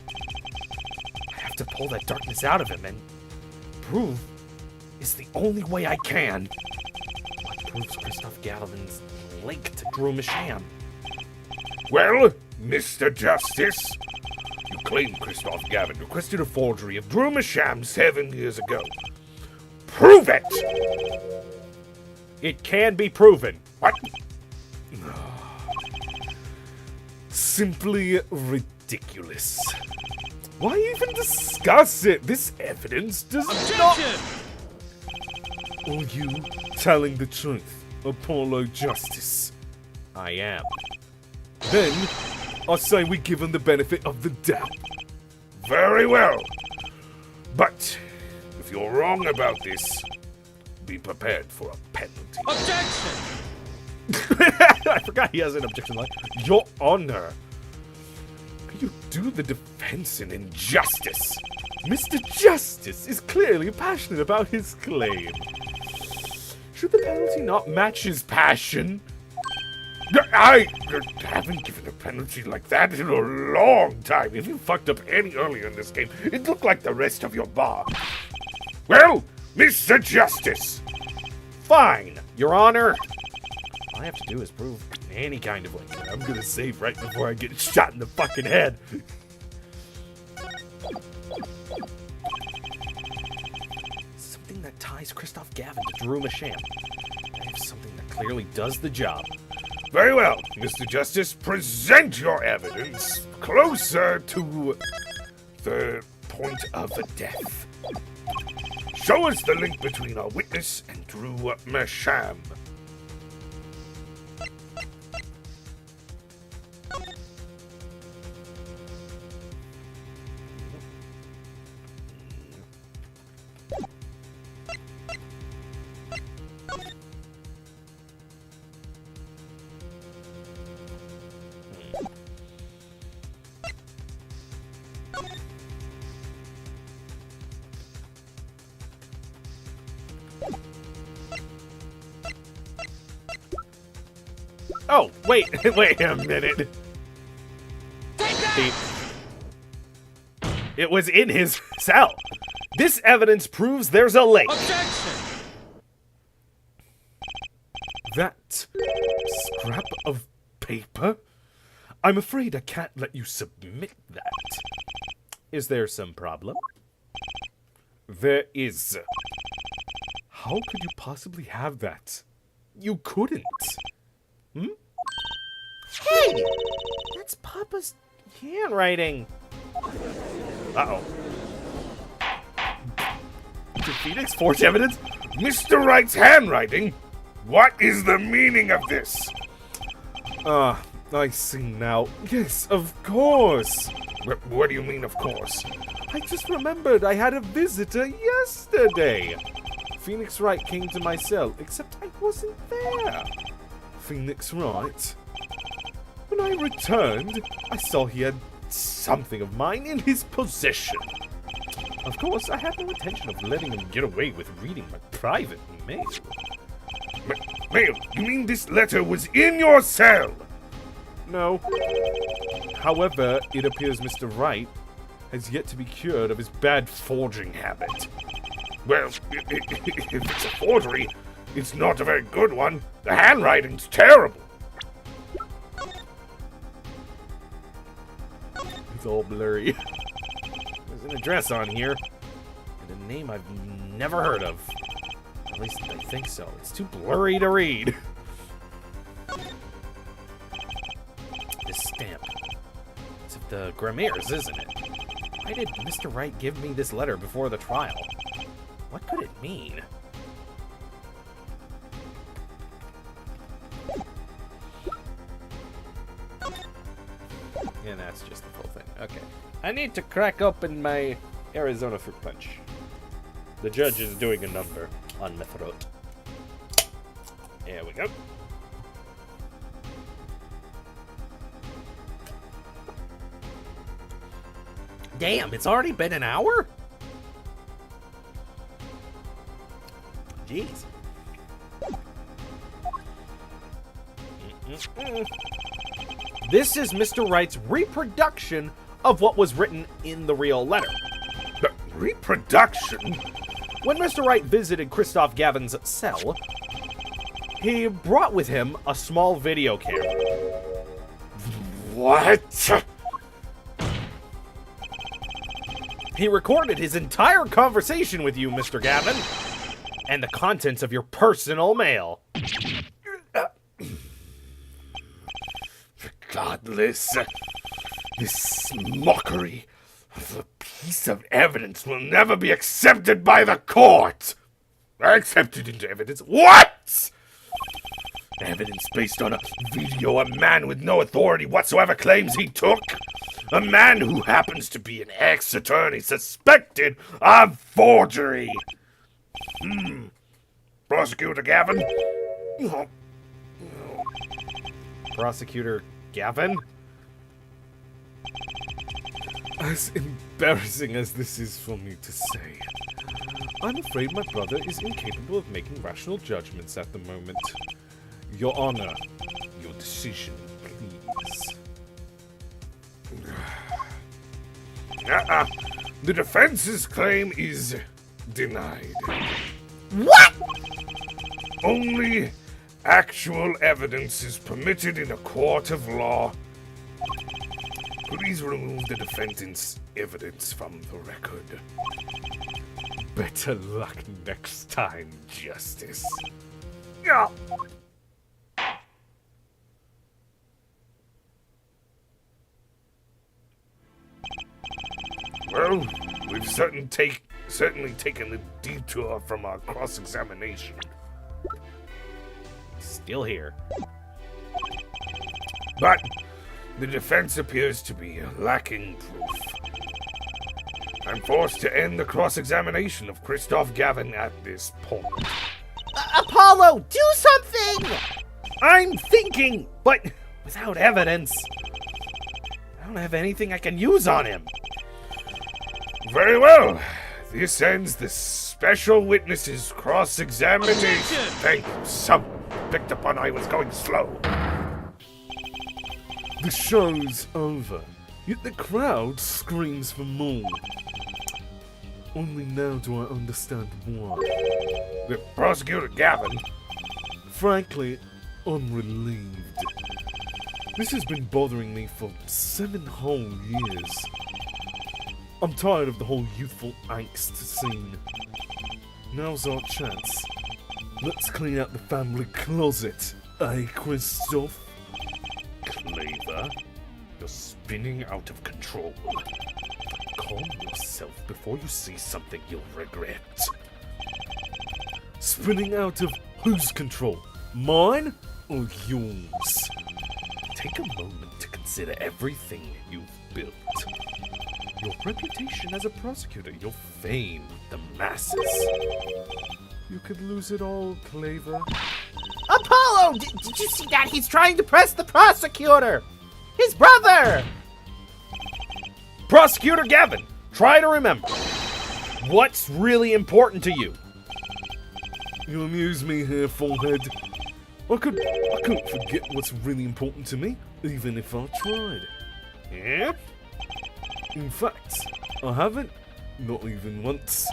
I have to pull that darkness out of him, and prove is the only way I can. What proves Christoph Gavin's link to Drew Masham? Well, Mr. Justice, you claim Christoph Gavin requested a forgery of Drew Masham 7 years ago. Prove it! It can be proven. What? Simply ridiculous. Why even discuss it? This evidence does not... Are you telling the truth, Apollo Justice? I am. Then, I say we give him the benefit of the doubt. Very well. But if you're wrong about this, be prepared for a penalty. I forgot he has an objection line. Your Honor, you do the defense an injustice. Mr. Justice is clearly passionate about his claim. Should the penalty not match his passion? I haven't given a penalty like that in a long time. If you fucked up any earlier in this game, it looked like the rest of your bar. Well, Mr. Justice. Fine, Your Honor. All I have to do is prove any kind of like, I'm gonna save right before I get shot in the fucking head. Something that ties Christoph Gavin to Drew Masham. I have something that clearly does the job. Very well, Mr. Justice, present your evidence closer to the point of the death. Show us the link between our witness and Drew Masham. Oh, wait, wait a minute. It was in his cell. This evidence proves there's a link. That scrap of paper? I'm afraid I can't let you submit that. Is there some problem? There is. How could you possibly have that? You couldn't. Hmm? Hey! That's Papa's handwriting. Uh-oh. Did Phoenix forge evidence? Mr. Wright's handwriting? What is the meaning of this? I see now. Yes, of course. What do you mean, of course? I just remembered I had a visitor yesterday. Phoenix Wright came to my cell, except I wasn't there. Phoenix Wright? When I returned, I saw he had something of mine in his possession. Of course, I had no intention of letting him get away with reading my private mail. Mail? You mean this letter was in your cell? No. However, it appears Mr. Wright has yet to be cured of his bad forging habit. Well, if it's a forgery, it's not a very good one. The handwriting's terrible. It's all blurry. There's an address on here, and a name I've never heard of. At least I think so. It's too blurry to read. This stamp. It's of the Grammaires, isn't it? Why did Mr. Wright give me this letter before the trial? What could it mean? And that's just the full thing. Okay. I need to crack open my Arizona fruit punch. The judge is doing a number on my throat. There we go. Damn, it's already been an hour? Jeez. This is Mr. Wright's reproduction of what was written in the real letter. Reproduction? When Mr. Wright visited Christoph Gavin's cell, he brought with him a small video camera. What? He recorded his entire conversation with you, Mr. Gavin, and the contents of your personal mail. Regardless, this mockery of a piece of evidence will never be accepted by the court. Accepted into evidence? What? Evidence based on a video a man with no authority whatsoever claims he took? A man who happens to be an ex-attorney suspected of forgery. Prosecutor Gavin? Prosecutor Gavin? As embarrassing as this is for me to say, I'm afraid my brother is incapable of making rational judgments at the moment. Your Honor, your decision, please. The defense's claim is denied. What? Only actual evidence is permitted in a court of law. Please remove the defendant's evidence from the record. Better luck next time, Justice. Yeah. Well, we've certainly taken a detour from our cross-examination. Still here. But the defense appears to be lacking proof. I'm forced to end the cross-examination of Christoph Gavin at this point. Apollo, do something! I'm thinking, but without evidence, I don't have anything I can use on him. Very well. This ends the special witness's cross-examination. Thank you. Someone picked up on I was going slow. The show's over, yet the crowd screams for more. Only now do I understand why. The prosecutor Gavin. Frankly, I'm relieved. This has been bothering me for 7 whole years. I'm tired of the whole youthful angst scene. Now's our chance. Let's clean out the family closet, eh, Christoph? Claver, you're spinning out of control. Calm yourself before you see something you'll regret. Spinning out of whose control? Mine or yours? Take a moment to consider everything you've built. Your reputation as a prosecutor, your fame with the masses. You could lose it all, Claver. Apollo, did you see that? He's trying to press the prosecutor! His brother! Prosecutor Gavin, try to remember. What's really important to you? You amuse me here, forehead. I couldn't forget what's really important to me, even if I tried. Yeah? In fact, I haven't. Not even once.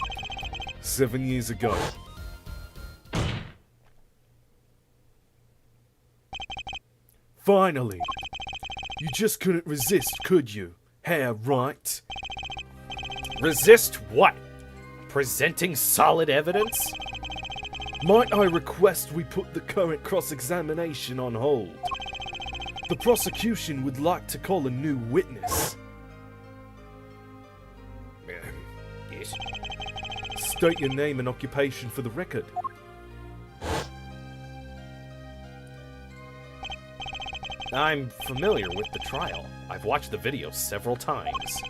7 years ago. Finally! You just couldn't resist, could you? Hair, right? Resist what? Presenting solid evidence? Might I request we put the current cross-examination on hold? The prosecution would like to call a new witness. Yes. State your name and occupation for the record. I'm familiar with the trial. I've watched the video several times.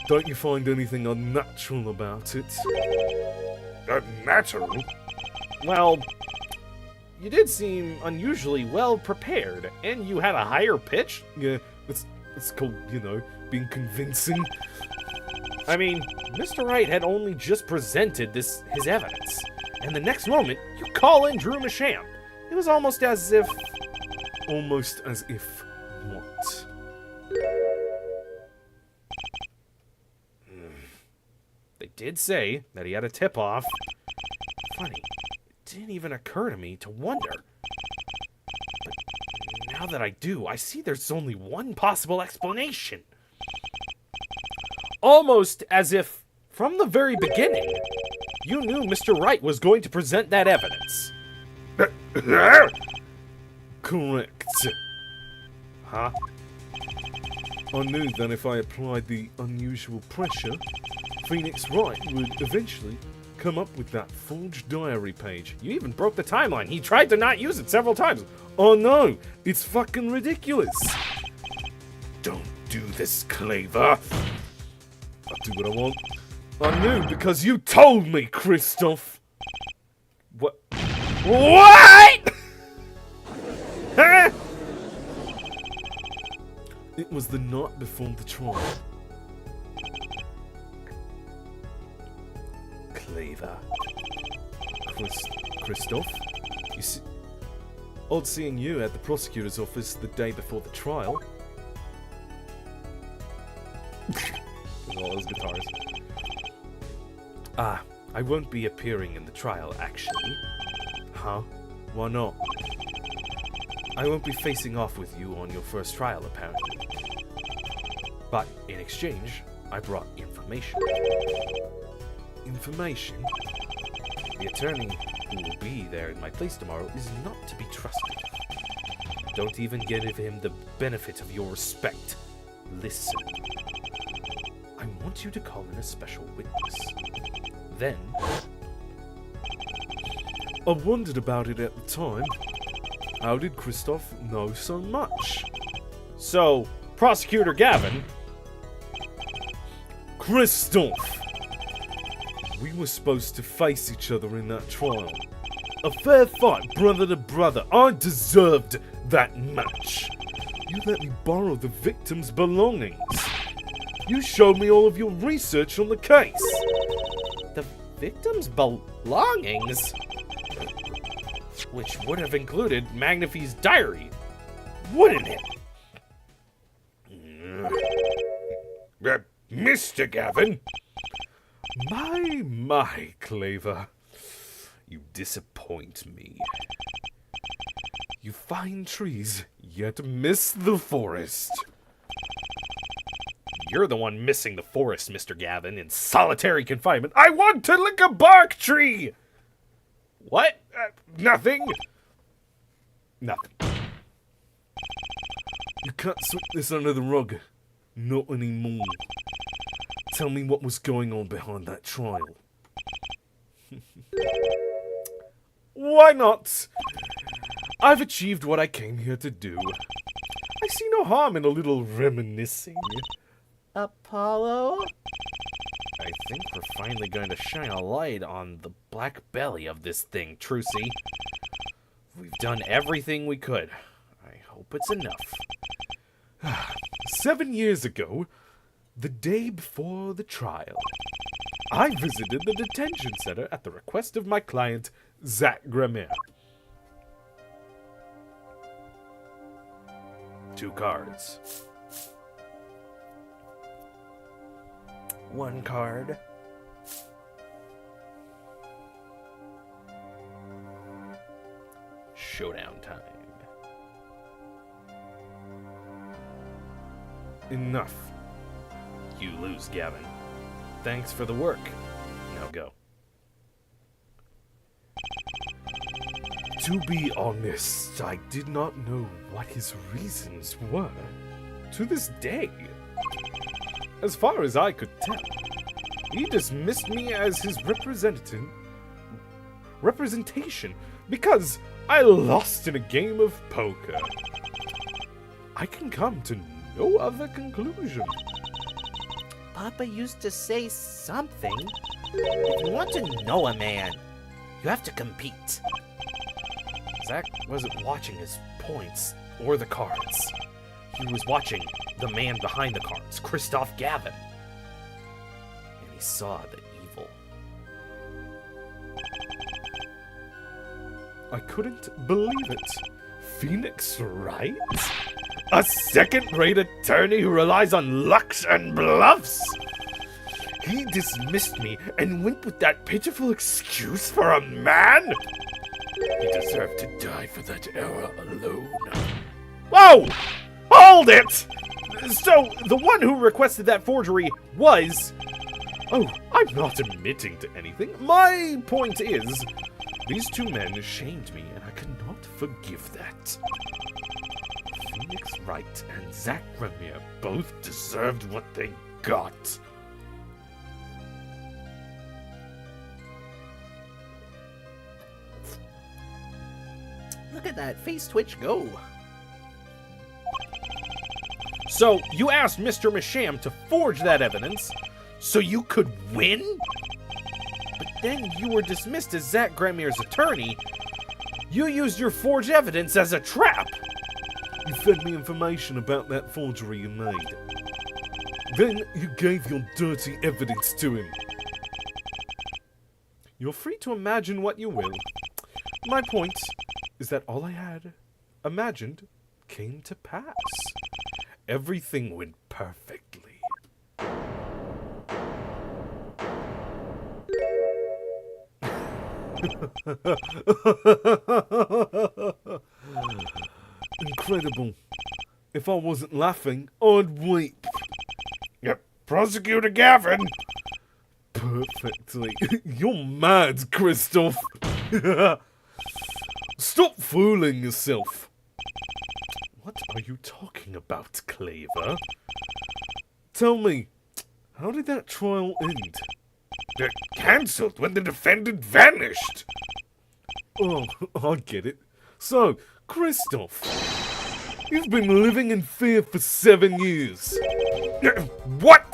Don't you find anything unnatural about it? Unnatural? Well, you did seem unusually well prepared, and you had a higher pitch. Yeah, it's called, being convincing. I mean, Mr. Wright had only just presented his evidence, and the next moment, you call in Drew Masham. It was almost as if... Almost as if what? They did say that he had a tip-off. Funny, it didn't even occur to me to wonder. But now that I do, I see there's only one possible explanation. Almost as if, from the very beginning, you knew Mr. Wright was going to present that evidence. Correct. Huh? I knew that if I applied the unusual pressure, Phoenix Wright would eventually come up with that forged diary page. You even broke the timeline. He tried to not use it several times. Oh no, it's fucking ridiculous. Don't do this, Claver. I'll do what I want. I knew because you told me, Christoph. What? What? Huh? It was the night before the trial. Claver. Christoph? You see, odd seeing you at the prosecutor's office the day before the trial. With all those guitars. Ah, I won't be appearing in the trial, actually. Huh? Why not? I won't be facing off with you on your first trial, apparently. But in exchange, I brought information. Information? The attorney who will be there in my place tomorrow is not to be trusted. Don't even give him the benefit of your respect. Listen. I want you to call in a special witness. Then... I wondered about it at the time. How did Christoph know so much? So, Prosecutor Gavin... Christoph! We were supposed to face each other in that trial. A fair fight, brother to brother. I deserved that match. You let me borrow the victim's belongings. You showed me all of your research on the case. The victim's belongings? Which would have included Magnifi's diary, wouldn't it? Mr. Gavin? My, Claver. You disappoint me. You find trees, yet miss the forest. You're the one missing the forest, Mr. Gavin, in solitary confinement. I want to lick a bark tree! What? Nothing. Nothing. You can't sweep this under the rug. Not anymore. Tell me what was going on behind that trial. Why not? I've achieved what I came here to do. I see no harm in a little reminiscing. Apollo? I think we're finally going to shine a light on the black belly of this thing, Trucy. We've done everything we could. I hope it's enough. 7 years ago, the day before the trial, I visited the detention center at the request of my client, Zach Gramier. 2 cards. 1 card. Showdown time. Enough. You lose, Gavin. Thanks for the work. Now go. To be honest, I did not know what his reasons were. To this day. As far as I could tell, he dismissed me as his representation because I lost in a game of poker. I can come to no other conclusion. Papa used to say something. If you want to know a man, you have to compete. Zach wasn't watching his points or the cards. He was watching the man behind the cards, Christoph Gavin. And he saw the evil. I couldn't believe it. Phoenix Wright? A second-rate attorney who relies on lucks and bluffs? He dismissed me and went with that pitiful excuse for a man? He deserved to die for that error alone. Whoa! Hold it! So, the one who requested that forgery was... Oh, I'm not admitting to anything. My point is, these 2 men shamed me, and I cannot forgive that. Phoenix Wright and Zach Gramier both deserved what they got. Look at that face twitch go. So, you asked Mr. Masham to forge that evidence so you could win? But then you were dismissed as Zach Gramier's attorney. You used your forged evidence as a trap. You fed me information about that forgery you made. Then you gave your dirty evidence to him. You're free to imagine what you will. My point is that all I had imagined came to pass. Everything went perfectly. Incredible. If I wasn't laughing, I'd weep. Prosecutor Gavin! Perfectly. You're mad, Christoph. Stop fooling yourself. What are you talking about, Claver? Tell me, how did that trial end? It cancelled when the defendant vanished. Oh, I get it. So, Christoph, you've been living in fear for 7 years. What?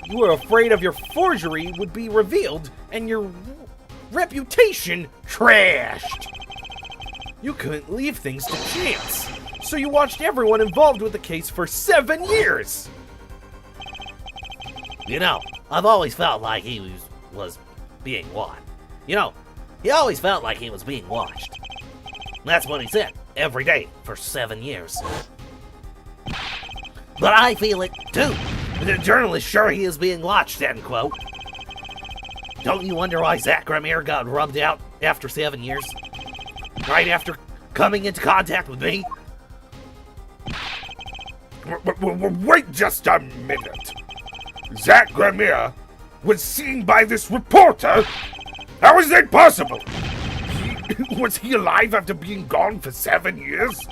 You were afraid of your forgery would be revealed and your reputation trashed. You couldn't leave things to chance, so you watched everyone involved with the case for 7 years. You know, I've always felt like he was being watched. You know, he always felt like he was being watched. That's what he said every day for 7 years. But I feel it too. The journalist sure he is being watched, end quote. Don't you wonder why Zach Gramere got rubbed out after 7 years? Right after coming into contact with me? Wait just a minute. Zach Gramere was seen by this reporter? How is that possible? Was he alive after being gone for 7 years?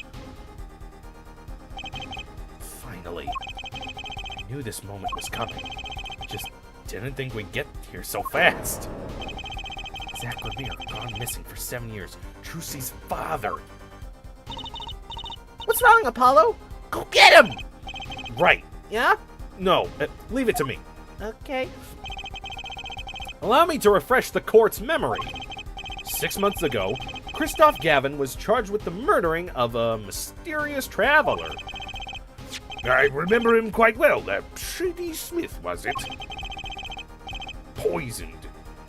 Finally. I knew this moment was coming. Just didn't think we'd get here so fast. Zach Gramere gone missing for 7 years. Trucy's father. What's wrong, Apollo? Go get him! Right. Yeah? No, leave it to me. Okay. Allow me to refresh the court's memory. 6 months ago, Christoph Gavin was charged with the murdering of a mysterious traveler. I remember him quite well. Shady Smith, was it? Poisoned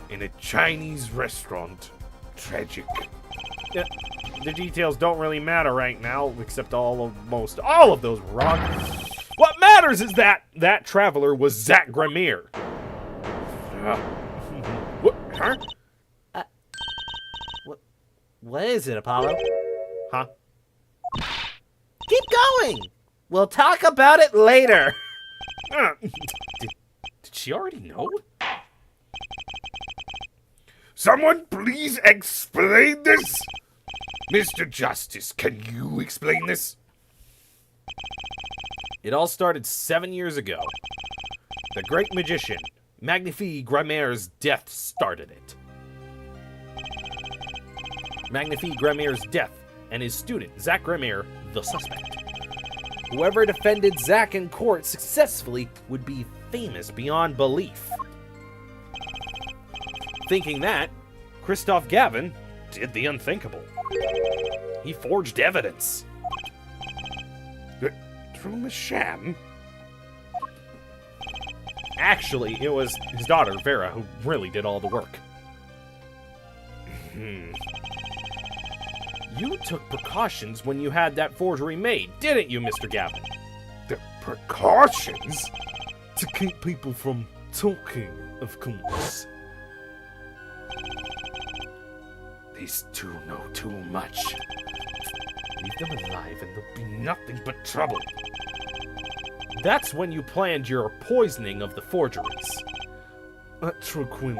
in a Chinese restaurant. Tragic. Yeah, the details don't really matter right now, except almost all of those were wrong. What matters is that that traveler was Zach Gramere. What? Huh? What is it, Apollo? Huh? Keep going! We'll talk about it later. Did she already know? Someone please explain this? Mr. Justice, can you explain this? It all started 7 years ago. The great magician, Magnifique Gramere's death started it. Magnifique Gramere's death and his student, Zach Gramere, the suspect. Whoever defended Zach in court successfully would be famous beyond belief. Thinking that, Christoph Gavin did the unthinkable. He forged evidence. Through a sham? Actually, it was his daughter, Vera, who really did all the work. You took precautions when you had that forgery made, didn't you, Mr. Gavin? The precautions? To keep people from talking, of course. These two know too much. Leave them alive and there'll be nothing but trouble. That's when you planned your poisoning of the forgeries. Atroquin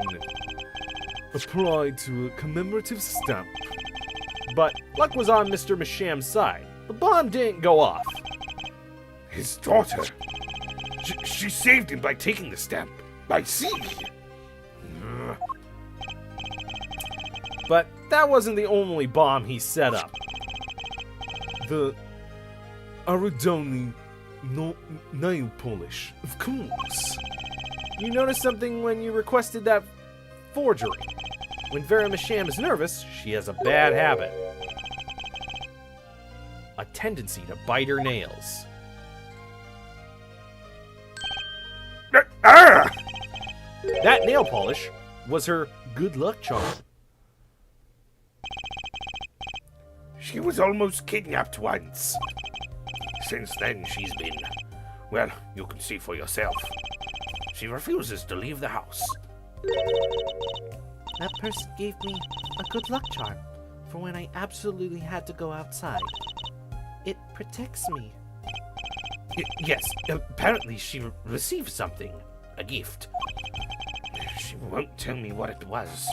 applied to a commemorative stamp. But luck was on Mr. Masham's side. The bomb didn't go off. His daughter. She saved him by taking the stamp. By sea. But that wasn't the only bomb he set up. The Arudoni nail polish, of course. You noticed something when you requested that forgery. When Vera Masham is nervous, she has a bad habit. a tendency to bite her nails. Ah! That nail polish was her good luck charm. She was almost kidnapped once. Since then, she's been... Well, you can see for yourself. She refuses to leave the house. That person gave me a good luck charm for when I absolutely had to go outside. It protects me. Yes, apparently she received something. A gift. She won't tell me what it was.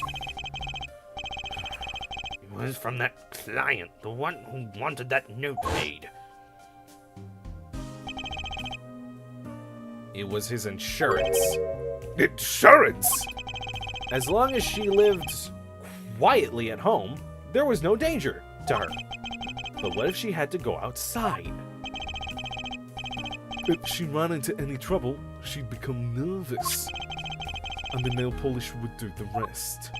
It was from that client, the one who wanted that note made. It was his insurance. Insurance? As long as she lived quietly at home, there was no danger to her. But what if she had to go outside? If she ran into any trouble, she'd become nervous. And the nail polish would do the rest.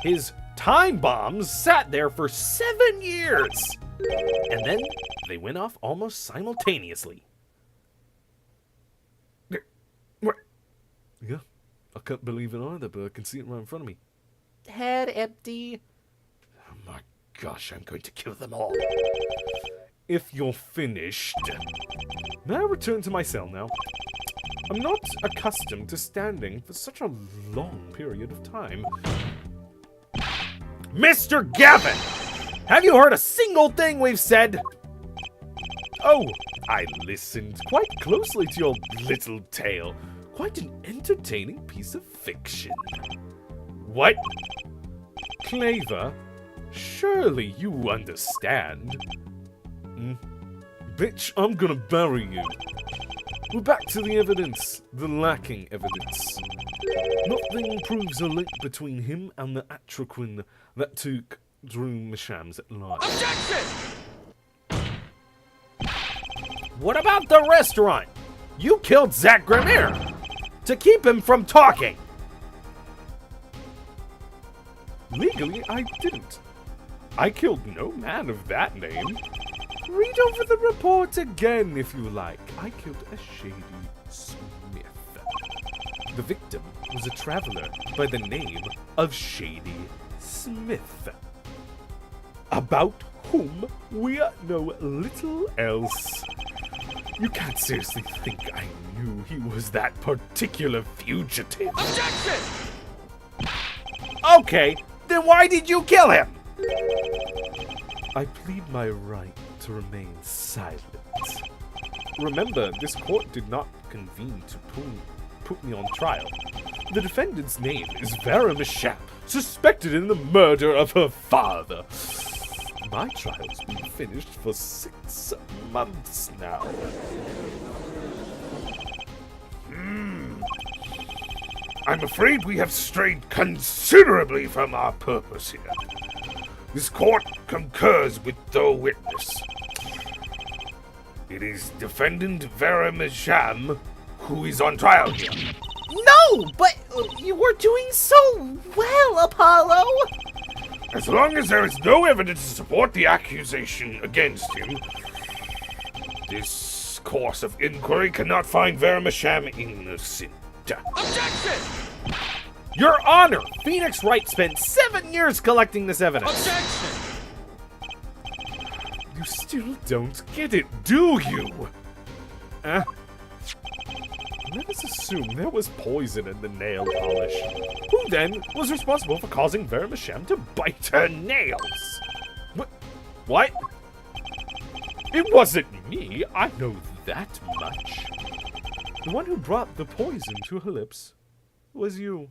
His time bombs sat there for 7 years! And then they went off almost simultaneously. What? Yeah, I can't believe it either, but I can see it right in front of me. Head empty. Oh my gosh, I'm going to kill them all. If you're finished, may I return to my cell now? I'm not accustomed to standing for such a long period of time. Mr. Gavin! Have you heard a single thing we've said? Oh, I listened quite closely to your little tale. Quite an entertaining piece of fiction. What? Claver, surely you understand. Bitch, I'm gonna bury you. We're back to the evidence, the lacking evidence. Nothing proves a link between him and the Atraquin that took Drew Misham's life. What about the restaurant? You killed Zach Gramere to keep him from talking. Legally, I didn't. I killed no man of that name. Read over the report again if you like. I killed a Shady Smith. The victim was a traveler by the name of Shady Smith, about whom we know little else. You can't seriously think I knew he was that particular fugitive. Okay, then why did you kill him? I plead my right to remain silent. Remember, this court did not convene to put me on trial. The defendant's name is Vera Mishap, suspected in the murder of her father. My trial's been finished for 6 months now. I'm afraid we have strayed considerably from our purpose here. This court concurs with the witness. It is defendant Vera Misham who is on trial here. No, but you were doing so well, Apollo. As long as there is no evidence to support the accusation against him, this course of inquiry cannot find Vera Misham innocent. Your Honor, Phoenix Wright spent 7 years collecting this evidence. You still don't get it, do you? Let us assume there was poison in the nail polish. Who then was responsible for causing Vera Misham to bite her nails? What? It wasn't me, I know that much. The one who brought the poison to her lips was you.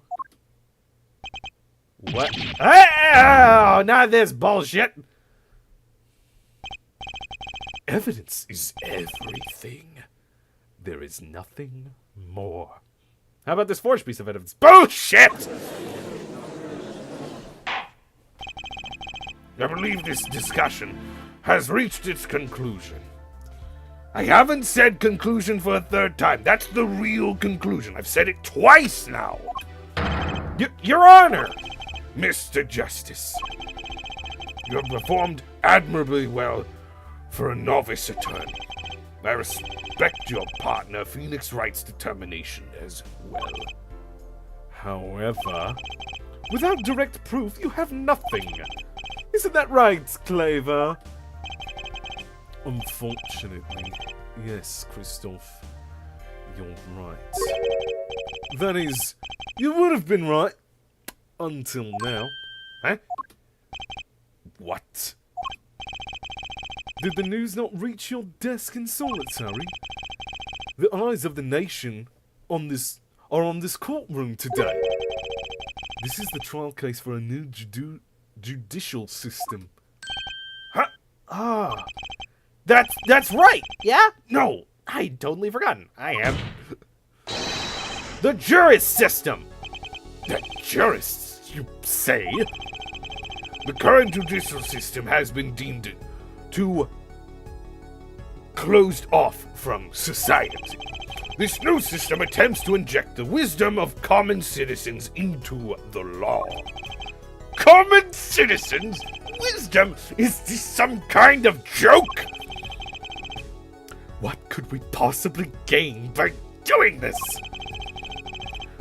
What? Oh, not this bullshit. Evidence is everything. There is nothing more. How about this forged piece of evidence? Bullshit! I believe this discussion has reached its conclusion. I haven't said conclusion for a third time. That's the real conclusion. I've said it twice now. Your Honor! Mr. Justice, you have performed admirably well for a novice attorney. I respect your partner Phoenix Wright's determination as well. However, without direct proof, you have nothing. Isn't that right, Claver? Unfortunately, yes, Christoph. You're right. That is, you would have been right. Until now. Huh? What? Did the news not reach your desk in solitary? The eyes of the nation on this are on this courtroom today. This is the trial case for a new judicial system. Huh? Ah, that's right. Yeah, No! I'd totally forgotten. I am. The juris system. The jurists, you say? The current judicial system has been deemed too closed off from society. This new system attempts to inject the wisdom of common citizens into the law. Common citizens? Wisdom? Is this some kind of joke? What could we possibly gain by doing this?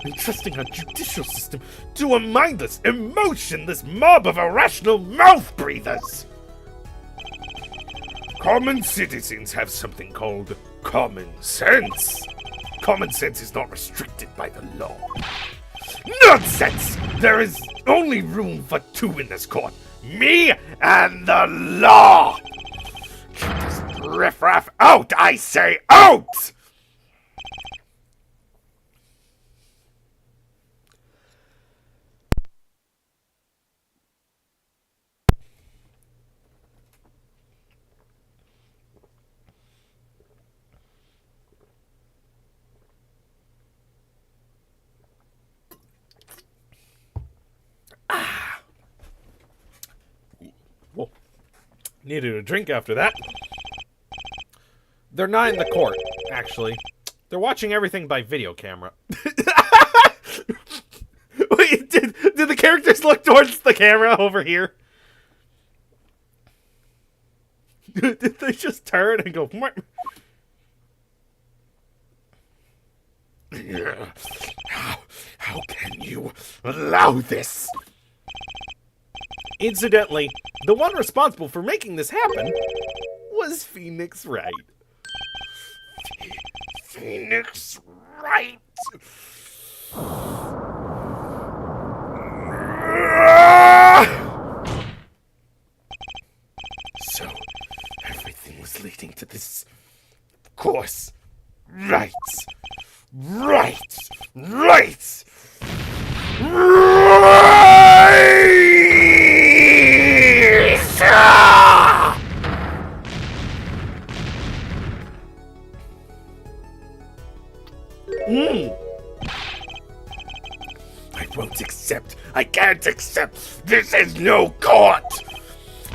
Entrusting our judicial system to a mindless, emotionless mob of irrational mouth breathers. Common citizens have something called common sense. Common sense is not restricted by the law. Nonsense! There is only room for two in this court. Me and the law! Keep this riffraff out, I say, out! Whoa. Needed a drink after that. They're not in the court, actually. They're watching everything by video camera. Wait, did the characters look towards the camera over here? Did they just turn and go... How can you allow this? Incidentally, the one responsible for making this happen was Phoenix Wright. Phoenix Wright. So, everything was leading to this. Of course. Right. Right. Right. Right. I won't accept. I can't accept. This is no court.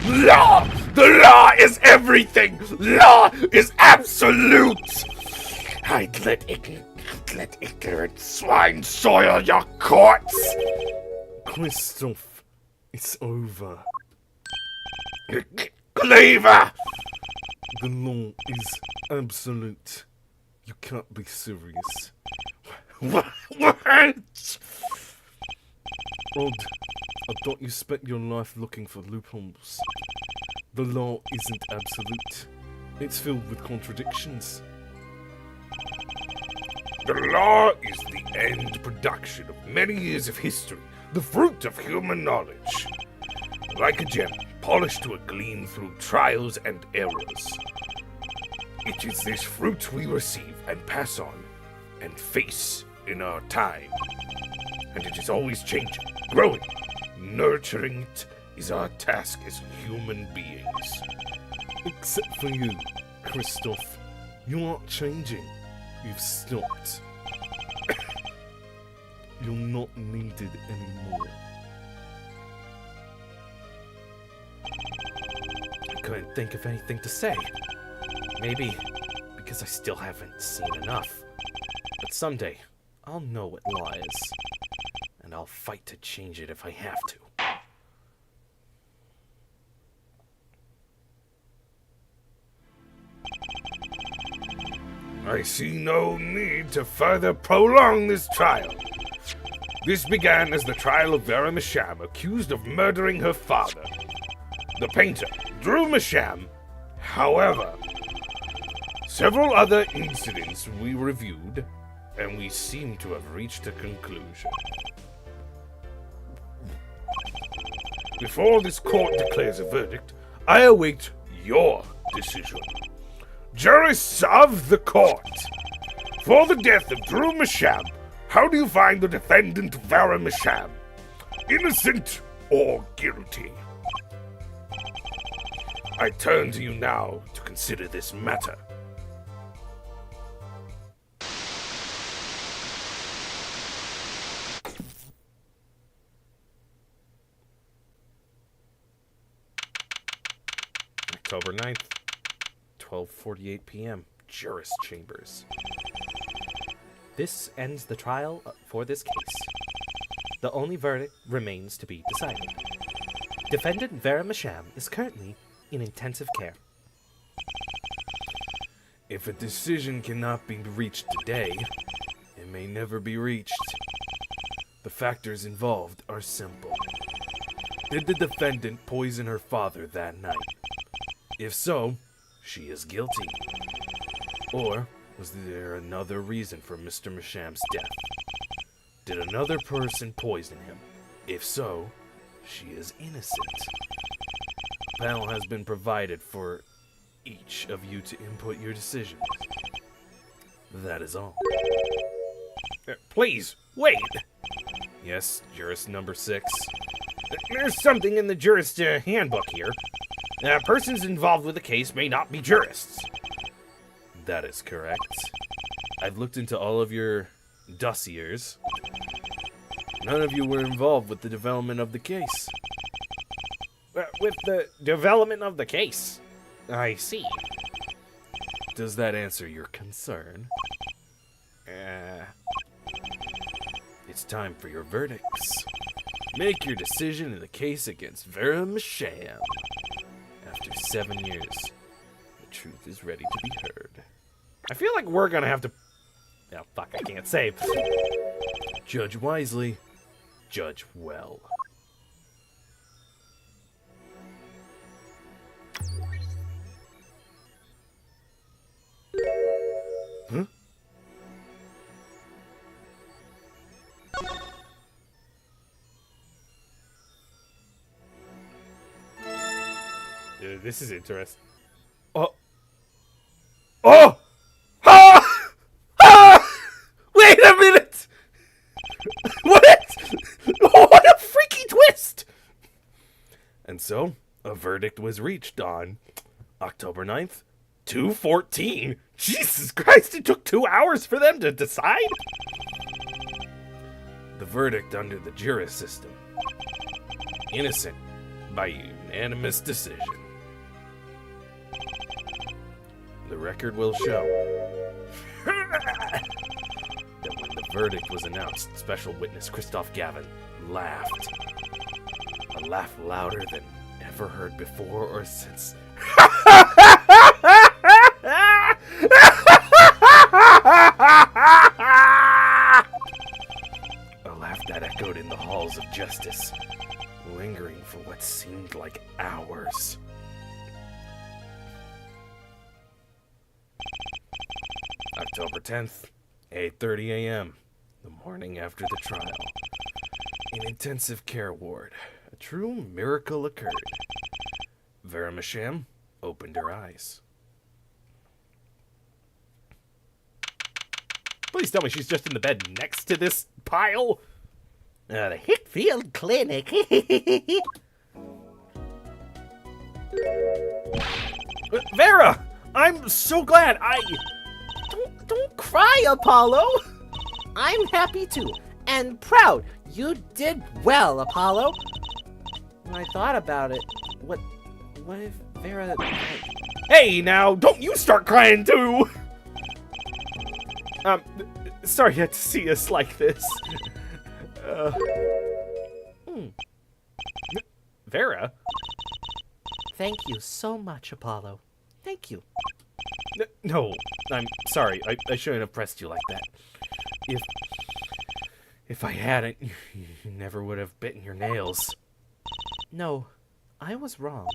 Law. The law is everything. Law is absolute. I'd let ignorant swine soil your courts. Christoph, it's over. Cleaver. The law is absolute. You can't be serious. What? Odd. I thought you spent your life looking for loopholes. The law isn't absolute. It's filled with contradictions. The law is the end production of many years of history, the fruit of human knowledge. Like a gem, polished to a gleam through trials and errors. It is this fruit we receive and pass on and face in our time. And it is always changing, growing. Nurturing it is our task as human beings. Except for you, Christoph. You aren't changing. You've stopped. You're not needed anymore. I couldn't think of anything to say. Maybe because I still haven't seen enough. But someday, I'll know what law is. And I'll fight to change it if I have to. I see no need to further prolong this trial. This began as the trial of Vera Masham, accused of murdering her father, the painter, Drew Masham. However, several other incidents we reviewed, and we seem to have reached a conclusion. Before this court declares a verdict, I await your decision. Jurists of the court, for the death of Drew Masham, how do you find the defendant Vera Masham? Innocent or guilty? I turn to you now to consider this matter. October 9th, 12:48 p.m. Juris Chambers. This ends the trial for this case. The only verdict remains to be decided. Defendant Vera Masham is currently in intensive care. If a decision cannot be reached today, it may never be reached. The factors involved are simple. Did the defendant poison her father that night? If so, she is guilty. Or was there another reason for Mr. Masham's death? Did another person poison him? If so, she is innocent. A panel has been provided for each of you to input your decisions. That is all. Please, wait. Yes, jurist number 6. There's something in the jurist handbook here. Persons involved with the case may not be jurists. That is correct. I've looked into all of your dossiers. None of you were involved with the development of the case. With the development of the case. I see. Does that answer your concern? It's time for your verdicts. Make your decision in the case against Vera Masham. After 7 years, the truth is ready to be heard. I feel like we're gonna have to... Oh, fuck, I can't say. Judge wisely, judge well. Huh? This is interesting. Oh! Ah! Ah! Wait a minute! What? What a freaky twist! And so, a verdict was reached on October 9th, 2:14? Jesus Christ, it took 2 hours for them to decide? The verdict under the juris system. Innocent by unanimous decision. The record will show that when the verdict was announced, special witness Christoph Gavin laughed. A laugh louder than ever heard before or since. A laugh that echoed in the halls of justice, lingering for what seemed like hours. October 10th, 8:30 a.m., the morning after the trial. In intensive care ward, a true miracle occurred. Vera Masham opened her eyes. Please tell me she's just in the bed next to this pile. The Hickfield Clinic. Vera! I'm so glad Don't cry, Apollo. I'm happy too, and proud. You did well, Apollo. When I thought about it, what if Vera... Hey, now, don't you start crying too! Sorry you had to see us like this. Vera? Thank you so much, Apollo. Thank you. No, I'm sorry. I shouldn't have pressed you like that. If I hadn't, you never would have bitten your nails. No, I was wrong.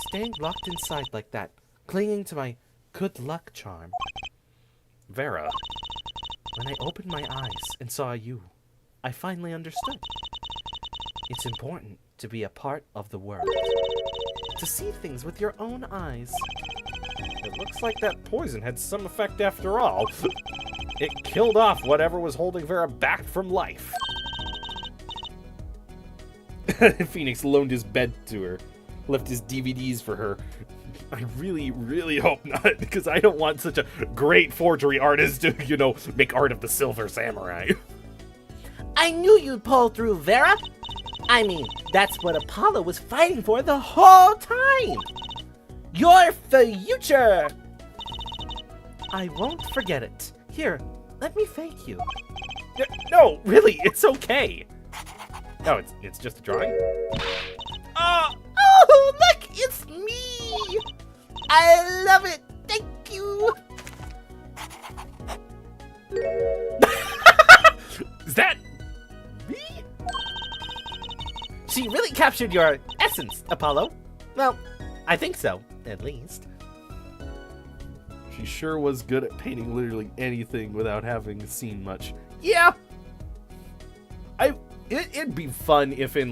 Staying locked inside like that, clinging to my good luck charm. Vera, When I opened my eyes and saw you, I finally understood. It's important to be a part of the world. To see things with your own eyes. it looks like that poison had some effect after all. It killed off whatever was holding Vera back from life. Phoenix loaned his bed to her, left his DVDs for her. I really, really hope not, because I don't want such a great forgery artist to, make art of the Silver Samurai. I knew you'd pull through, Vera! I mean, that's what Apollo was fighting for the whole time! Your future! I won't forget it. Here, let me fake you. No, really, it's okay. No, it's just a drawing. Oh, look, it's me! I love it! Thank you! Is that me? She really captured your essence, Apollo. Well, I think so, at least. She sure was good at painting literally anything without having seen much. Yeah. It'd be fun if in,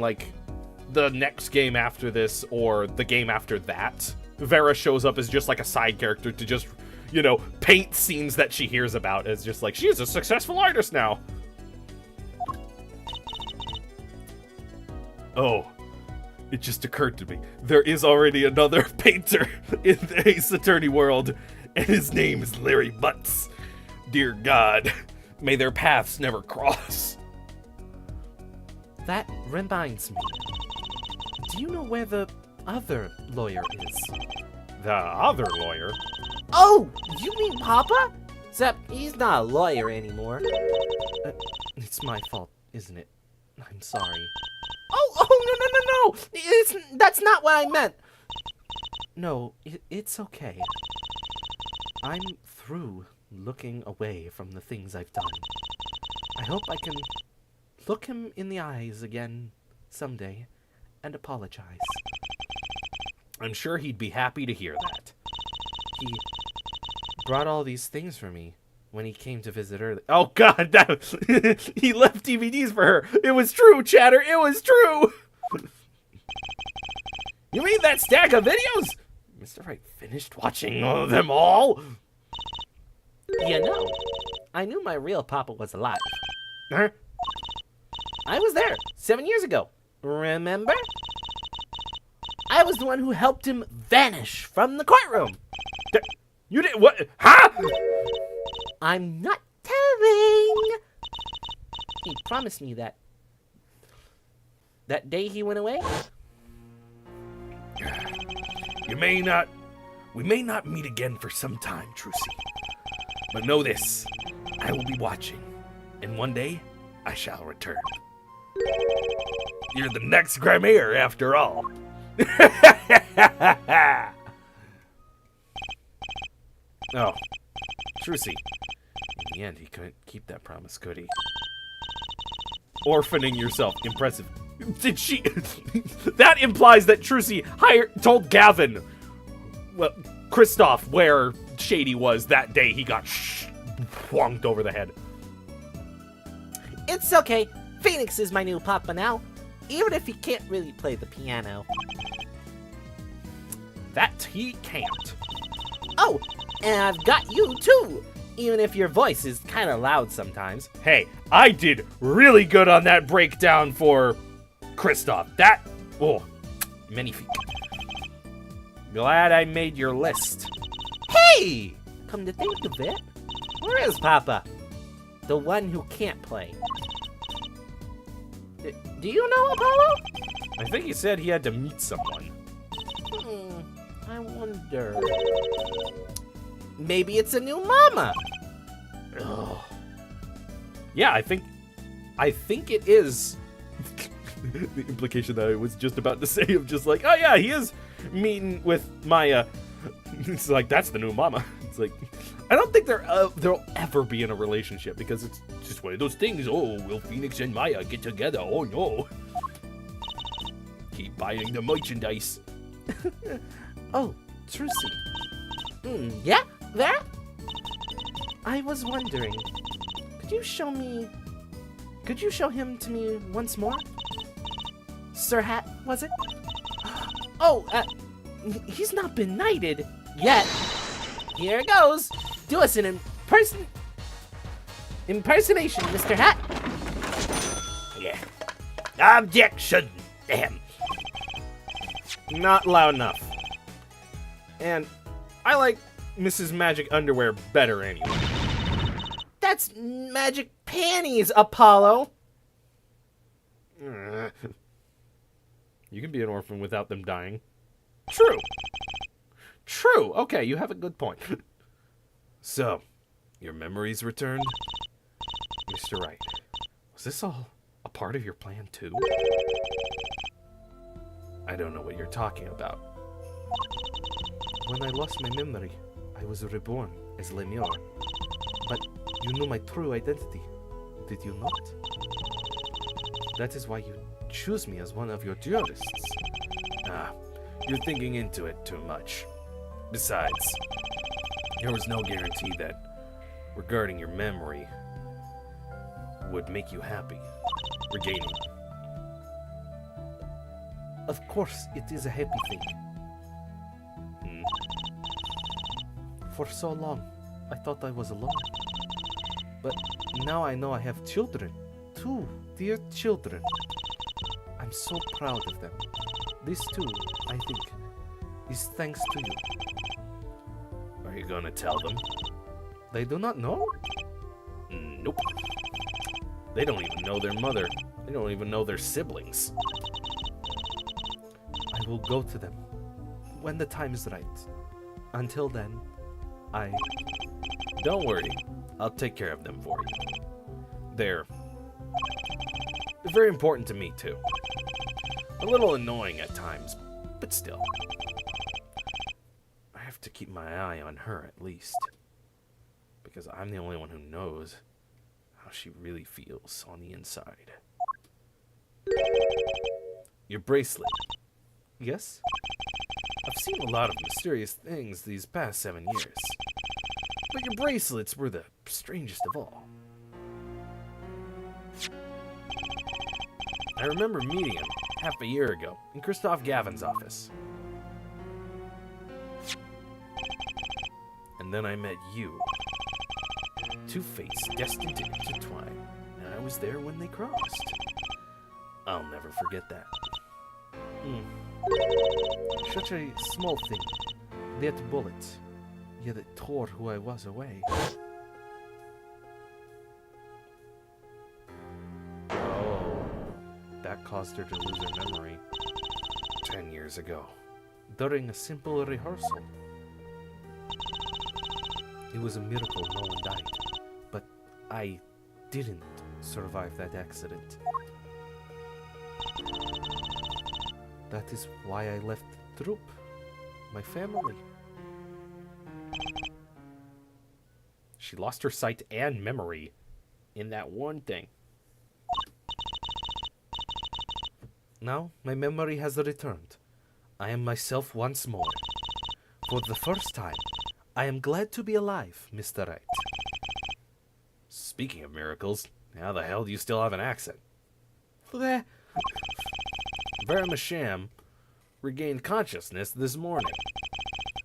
the next game after this or the game after that, Vera shows up as just, a side character to just, paint scenes that she hears about as just, she is a successful artist now. Oh, it just occurred to me. There is already another painter in the Ace Attorney world, and his name is Larry Butts. Dear God, may their paths never cross. That reminds me. Do you know where the other lawyer is? The other lawyer? Oh, you mean Papa? Except he's not a lawyer anymore. It's my fault, isn't it? I'm sorry. Oh, no. That's not what I meant. No, it's okay. I'm through looking away from the things I've done. I hope I can look him in the eyes again someday and apologize. I'm sure he'd be happy to hear that. He brought all these things for me when he came to visit early. Oh God, he left DVDs for her. It was true, Chatter. It was true. You mean that stack of videos? Mr. Wright finished watching them all? You know, I knew my real Papa was alive. Huh? I was there 7 years ago. Remember? I was the one who helped him vanish from the courtroom. You did what? Huh? I'm not telling. He promised me that day he went away. We may not meet again for some time, Trucy. But know this, I will be watching, and one day I shall return. You're the next Grimaire, after all. Oh, Trucy. In the end, he couldn't keep that promise, could he? Orphaning yourself. Impressive. Did she... That implies that Trucy told Gavin, well, Kristoff, where Shady was that day he got plonked over the head. It's okay. Phoenix is my new Papa now, even if he can't really play the piano. That he can't. Oh, and I've got you too, even if your voice is kind of loud sometimes. Hey, I did really good on that breakdown for Kristoff. Magnifique. Glad I made your list. Hey! Come to think of it, where is Papa? The one who can't play. Do you know Apollo? I think he said he had to meet someone. I wonder. Maybe it's a new mama. Ugh. Yeah, I think it is. The implication that I was just about to say of just oh yeah, he is meeting with Maya It's like, that's the new mama. It's like, I don't think they'll ever be in a relationship because it's just one of those things. Oh, will Phoenix and Maya get together? Oh no. Keep buying the merchandise. Oh, Trucy. Yeah? There? I was wondering, could you show him to me once more? Sir Hat, was it? Oh, he's not been knighted yet. Here it goes. Do us an impersonation, Mr. Hat. Yeah. Objection. Damn. Not loud enough. And I like Mrs. Magic Underwear better anyway. That's magic panties, Apollo. You can be an orphan without them dying. True. True. Okay, you have a good point. So, your memories returned? Mr. Wright, was this all a part of your plan too? I don't know what you're talking about. When I lost my memory, I was reborn as Lemure. But you knew my true identity, did you not? That is why you choose me as one of your jurists. Ah, you're thinking into it too much. Besides, there was no guarantee that regarding your memory would make you happy. Regaining. Of course, it is a happy thing. For so long, I thought I was alone. But now I know I have children. 2 dear children. I'm so proud of them. This too, I think, is thanks to you. Are you gonna tell them? They do not know? Nope. They don't even know their mother. They don't even know their siblings. I will go to them when the time is right. Until then, Don't worry. I'll take care of them for you. They're very important to me, too. A little annoying at times, but still. I have to keep my eye on her, at least. Because I'm the only one who knows how she really feels on the inside. Your bracelet. Yes? I've seen a lot of mysterious things these past 7 years. But your bracelets were the strangest of all. I remember meeting him half a year ago in Christoph Gavin's office. And then I met you. 2 fates destined to intertwine, and I was there when they crossed. I'll never forget that. Such a small thing. That bullet. Yet it tore who I was away. Oh, that caused her to lose her memory 10 years ago, during a simple rehearsal. It was a miracle no one died, but I didn't survive that accident. That is why I left the troupe, my family. She lost her sight and memory in that one thing. Now, my memory has returned. I am myself once more. For the first time, I am glad to be alive, Mr. Wright. Speaking of miracles, how the hell do you still have an accent? Vera Masham regained consciousness this morning.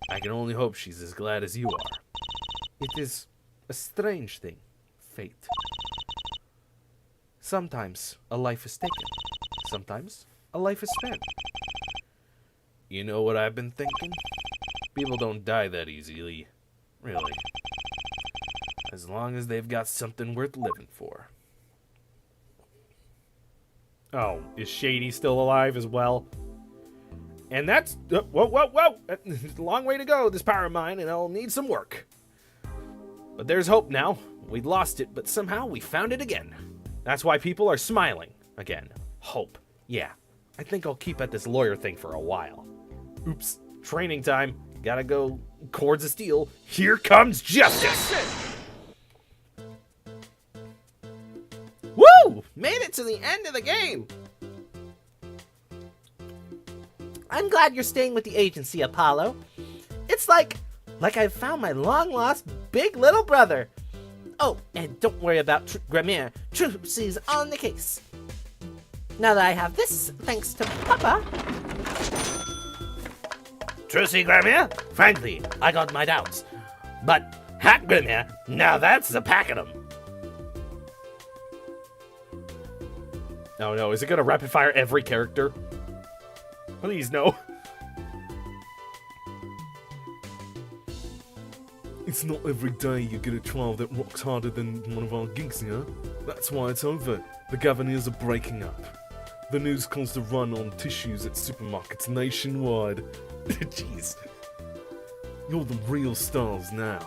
I can only hope she's as glad as you are. It is a strange thing, fate. Sometimes a life is taken. Sometimes a life is spared. You know what I've been thinking? People don't die that easily, really. As long as they've got something worth living for. Oh, is Shady still alive as well? And that's... whoa! It's a long way to go, this power of mine, and I'll need some work. But there's hope now. We'd lost it, but somehow we found it again. That's why people are smiling again. Hope. Yeah, I think I'll keep at this lawyer thing for a while. Oops, training time. Gotta go cords of steel. Here comes justice! Woo! Made it to the end of the game. I'm glad you're staying with the agency, Apollo. It's like I've found my long-lost big little brother. Oh, and don't worry about Gramir. Trucy's on the case. Now that I have this, thanks to Papa. Trucy Gramir? Frankly, I got my doubts. But Hat Gramir, now that's a pack of them. Oh no, is it gonna rapid fire every character? Please, no. It's not every day you get a trial that rocks harder than one of our gigs, yeah? That's why it's over. The Gaviniers are breaking up. The news caused a run on tissues at supermarkets nationwide. Jeez. You're the real stars now.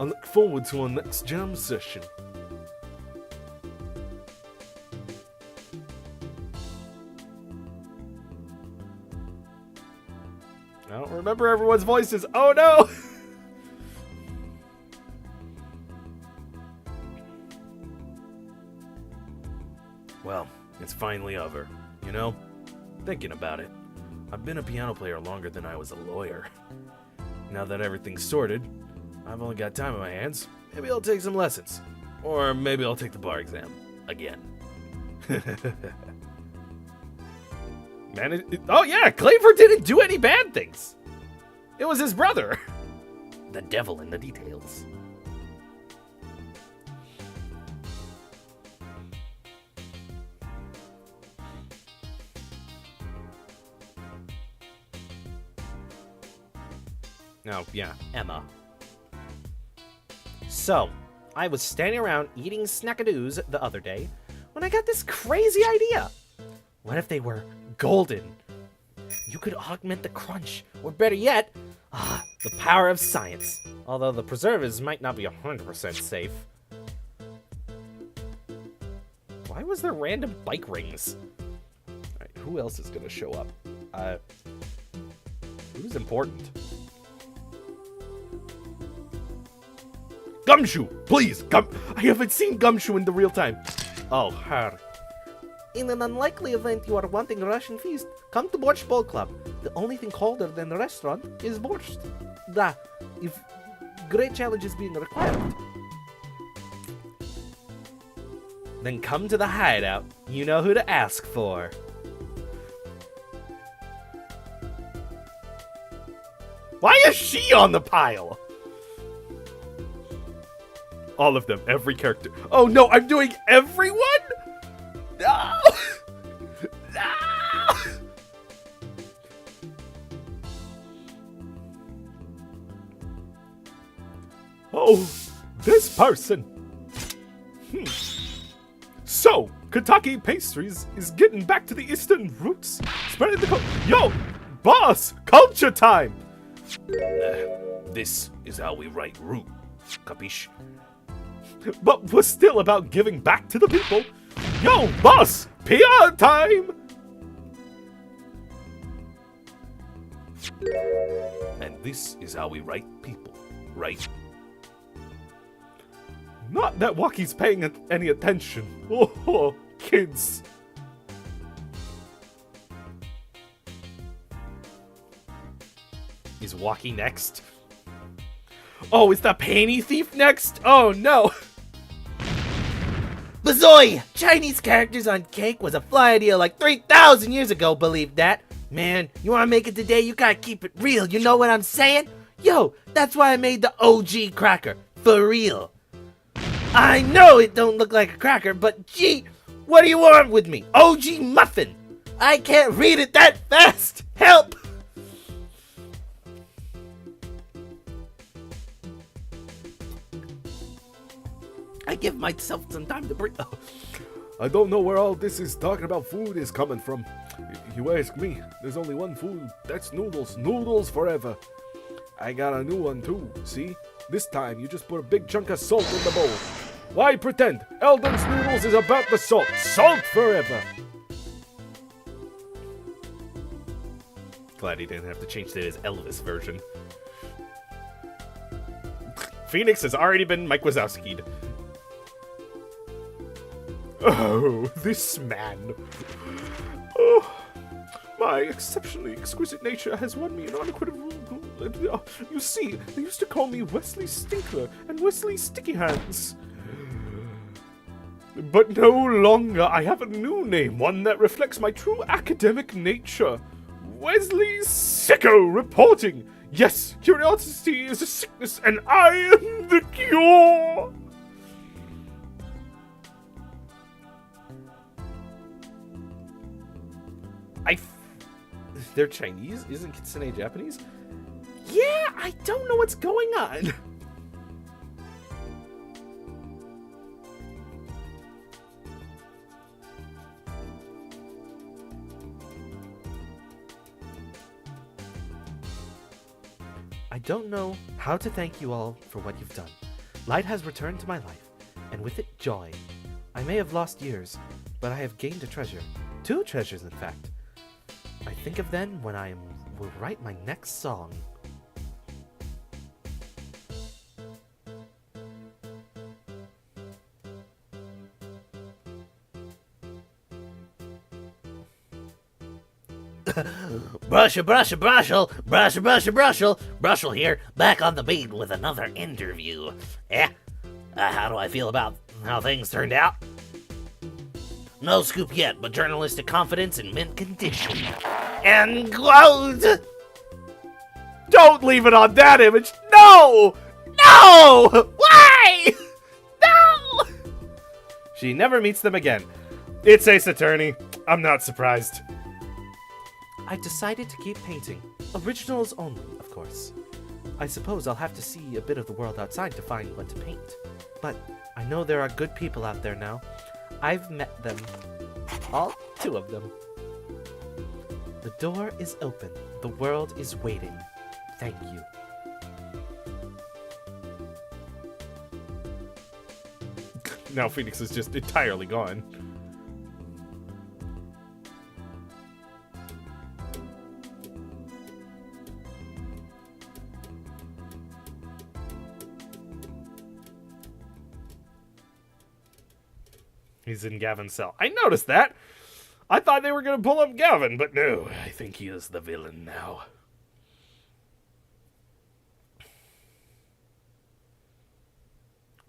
I look forward to our next jam session. I don't remember everyone's voices. Oh no! Well, it's finally over. You know, thinking about it, I've been a piano player longer than I was a lawyer. Now that everything's sorted, I've only got time on my hands. Maybe I'll take some lessons. Or maybe I'll take the bar exam. Again. Man, oh yeah, Claver didn't do any bad things. It was his brother. The devil in the details. Oh, yeah, Emma. So, I was standing around eating snackadoos the other day when I got this crazy idea. What if they were golden? You could augment the crunch, or better yet, the power of science. Although the preservatives might not be 100% safe. Why was there random bike rings? Alright, who else is gonna show up? Who's important? Gumshoe! Please! I haven't seen Gumshoe in the real time. Oh, her. In an unlikely event you are wanting Russian feast, come to Borscht Bowl Club. The only thing colder than the restaurant is borscht. If great challenge is being required. Then come to the hideout. You know who to ask for. Why is she on the pile? All of them, every character. Oh no, I'm doing everyone? No! No! Oh, this person. So, Kentucky Pastries is getting back to the Eastern roots. Spreading the Yo, boss, culture time. This is how we write root. Capiche? But we're still about giving back to the people. Yo, boss, PR time. And this is how we write people, right? Not that Waukie's paying any attention. Oh, kids. Is Waukie next? Oh, is the Panty Thief next? Oh, no. Bazoy! Chinese characters on cake was a fly idea like 3,000 years ago, believe that. Man, you wanna make it today, you gotta keep it real, you know what I'm saying? Yo, that's why I made the OG cracker. For real. I know it don't look like a cracker, but gee, what do you want with me? OG muffin! I can't read it that fast! Help! I give myself some time to breathe. Oh. I don't know where all this is talking about food is coming from. You ask me, there's only one food. That's noodles. Noodles forever. I got a new one too, see? This time, you just put a big chunk of salt in the bowl. Why pretend? Eldon's Noodles is about the salt. Salt forever. Glad he didn't have to change to his Elvis version. Phoenix has already been Mike Wazowski'd. Oh, this man. Oh, my exceptionally exquisite nature has won me an unequivocal. You see, they used to call me Wesley Stinkler and Wesley Sticky Hands. But no longer. I have a new name, one that reflects my true academic nature. Wesley Sicko reporting. Yes, curiosity is a sickness, and I am the cure. They're Chinese? Isn't Kitsune Japanese? Yeah, I don't know what's going on. I don't know how to thank you all for what you've done. Light has returned to my life, and with it, joy. I may have lost years, but I have gained a treasure. 2 treasures, in fact. I think of then when I will write my next song. Brushel here, back on the beat with another interview. How do I feel about how things turned out? No scoop yet, but journalistic confidence in mint condition. And quote! Don't leave it on that image! No! No! Why? No! She never meets them again. It's Ace Attorney. I'm not surprised. I decided to keep painting. Originals only, of course. I suppose I'll have to see a bit of the world outside to find what to paint. But I know there are good people out there now. I've met them. All 2 of them. The door is open. The world is waiting. Thank you. Now Phoenix is just entirely gone. He's in Gavin's cell. I noticed that. I thought they were going to pull up Gavin, but no. I think he is the villain now.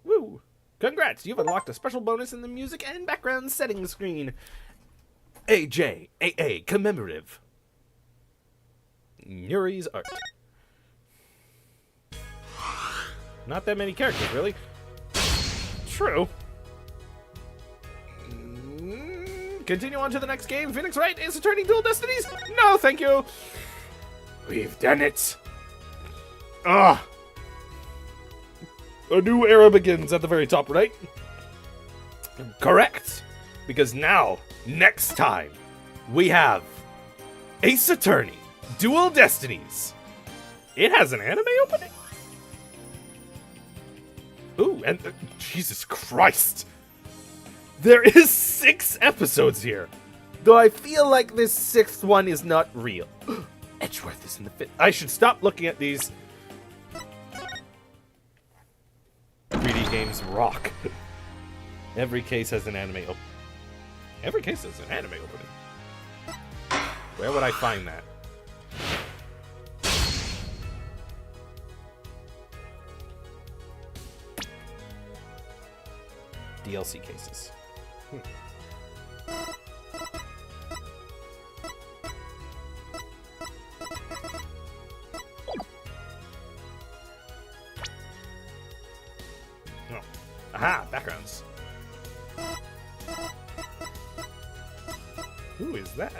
Woo! Congrats! You've unlocked a special bonus in the music and background settings screen. AJAA commemorative. Nuri's art. Not that many characters, really. True. Continue on to the next game. Phoenix Wright is returning Dual Destinies. No, thank you. We've done it. Ah. A new era begins at the very top, right? Correct. Because now, next time, we have Ace Attorney, Dual Destinies. It has an anime opening. Ooh, and Jesus Christ. There is 6 episodes here. Though I feel like this 6th one is not real. Edgeworth is in the fit. I should stop looking at these. 3D games rock. Every case has an anime opening. Every case has an anime opening. Where would I find that? DLC cases. Oh. Aha, backgrounds. Who is that?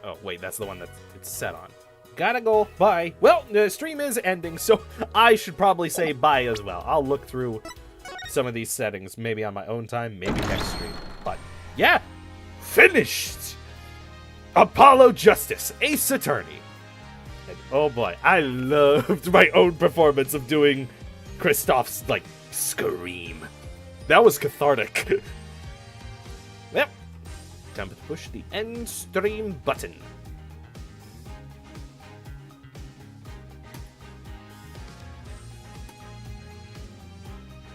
Oh, wait, that's the one that it's set on. Gotta go. Bye. Well, the stream is ending, so I should probably say bye as well. I'll look through some of these settings, maybe on my own time, maybe next stream. But, yeah, finished! Apollo Justice, Ace Attorney. And, oh boy, I loved my own performance of doing Kristoff's, like, scream. That was cathartic. Yep. time to push the end stream button.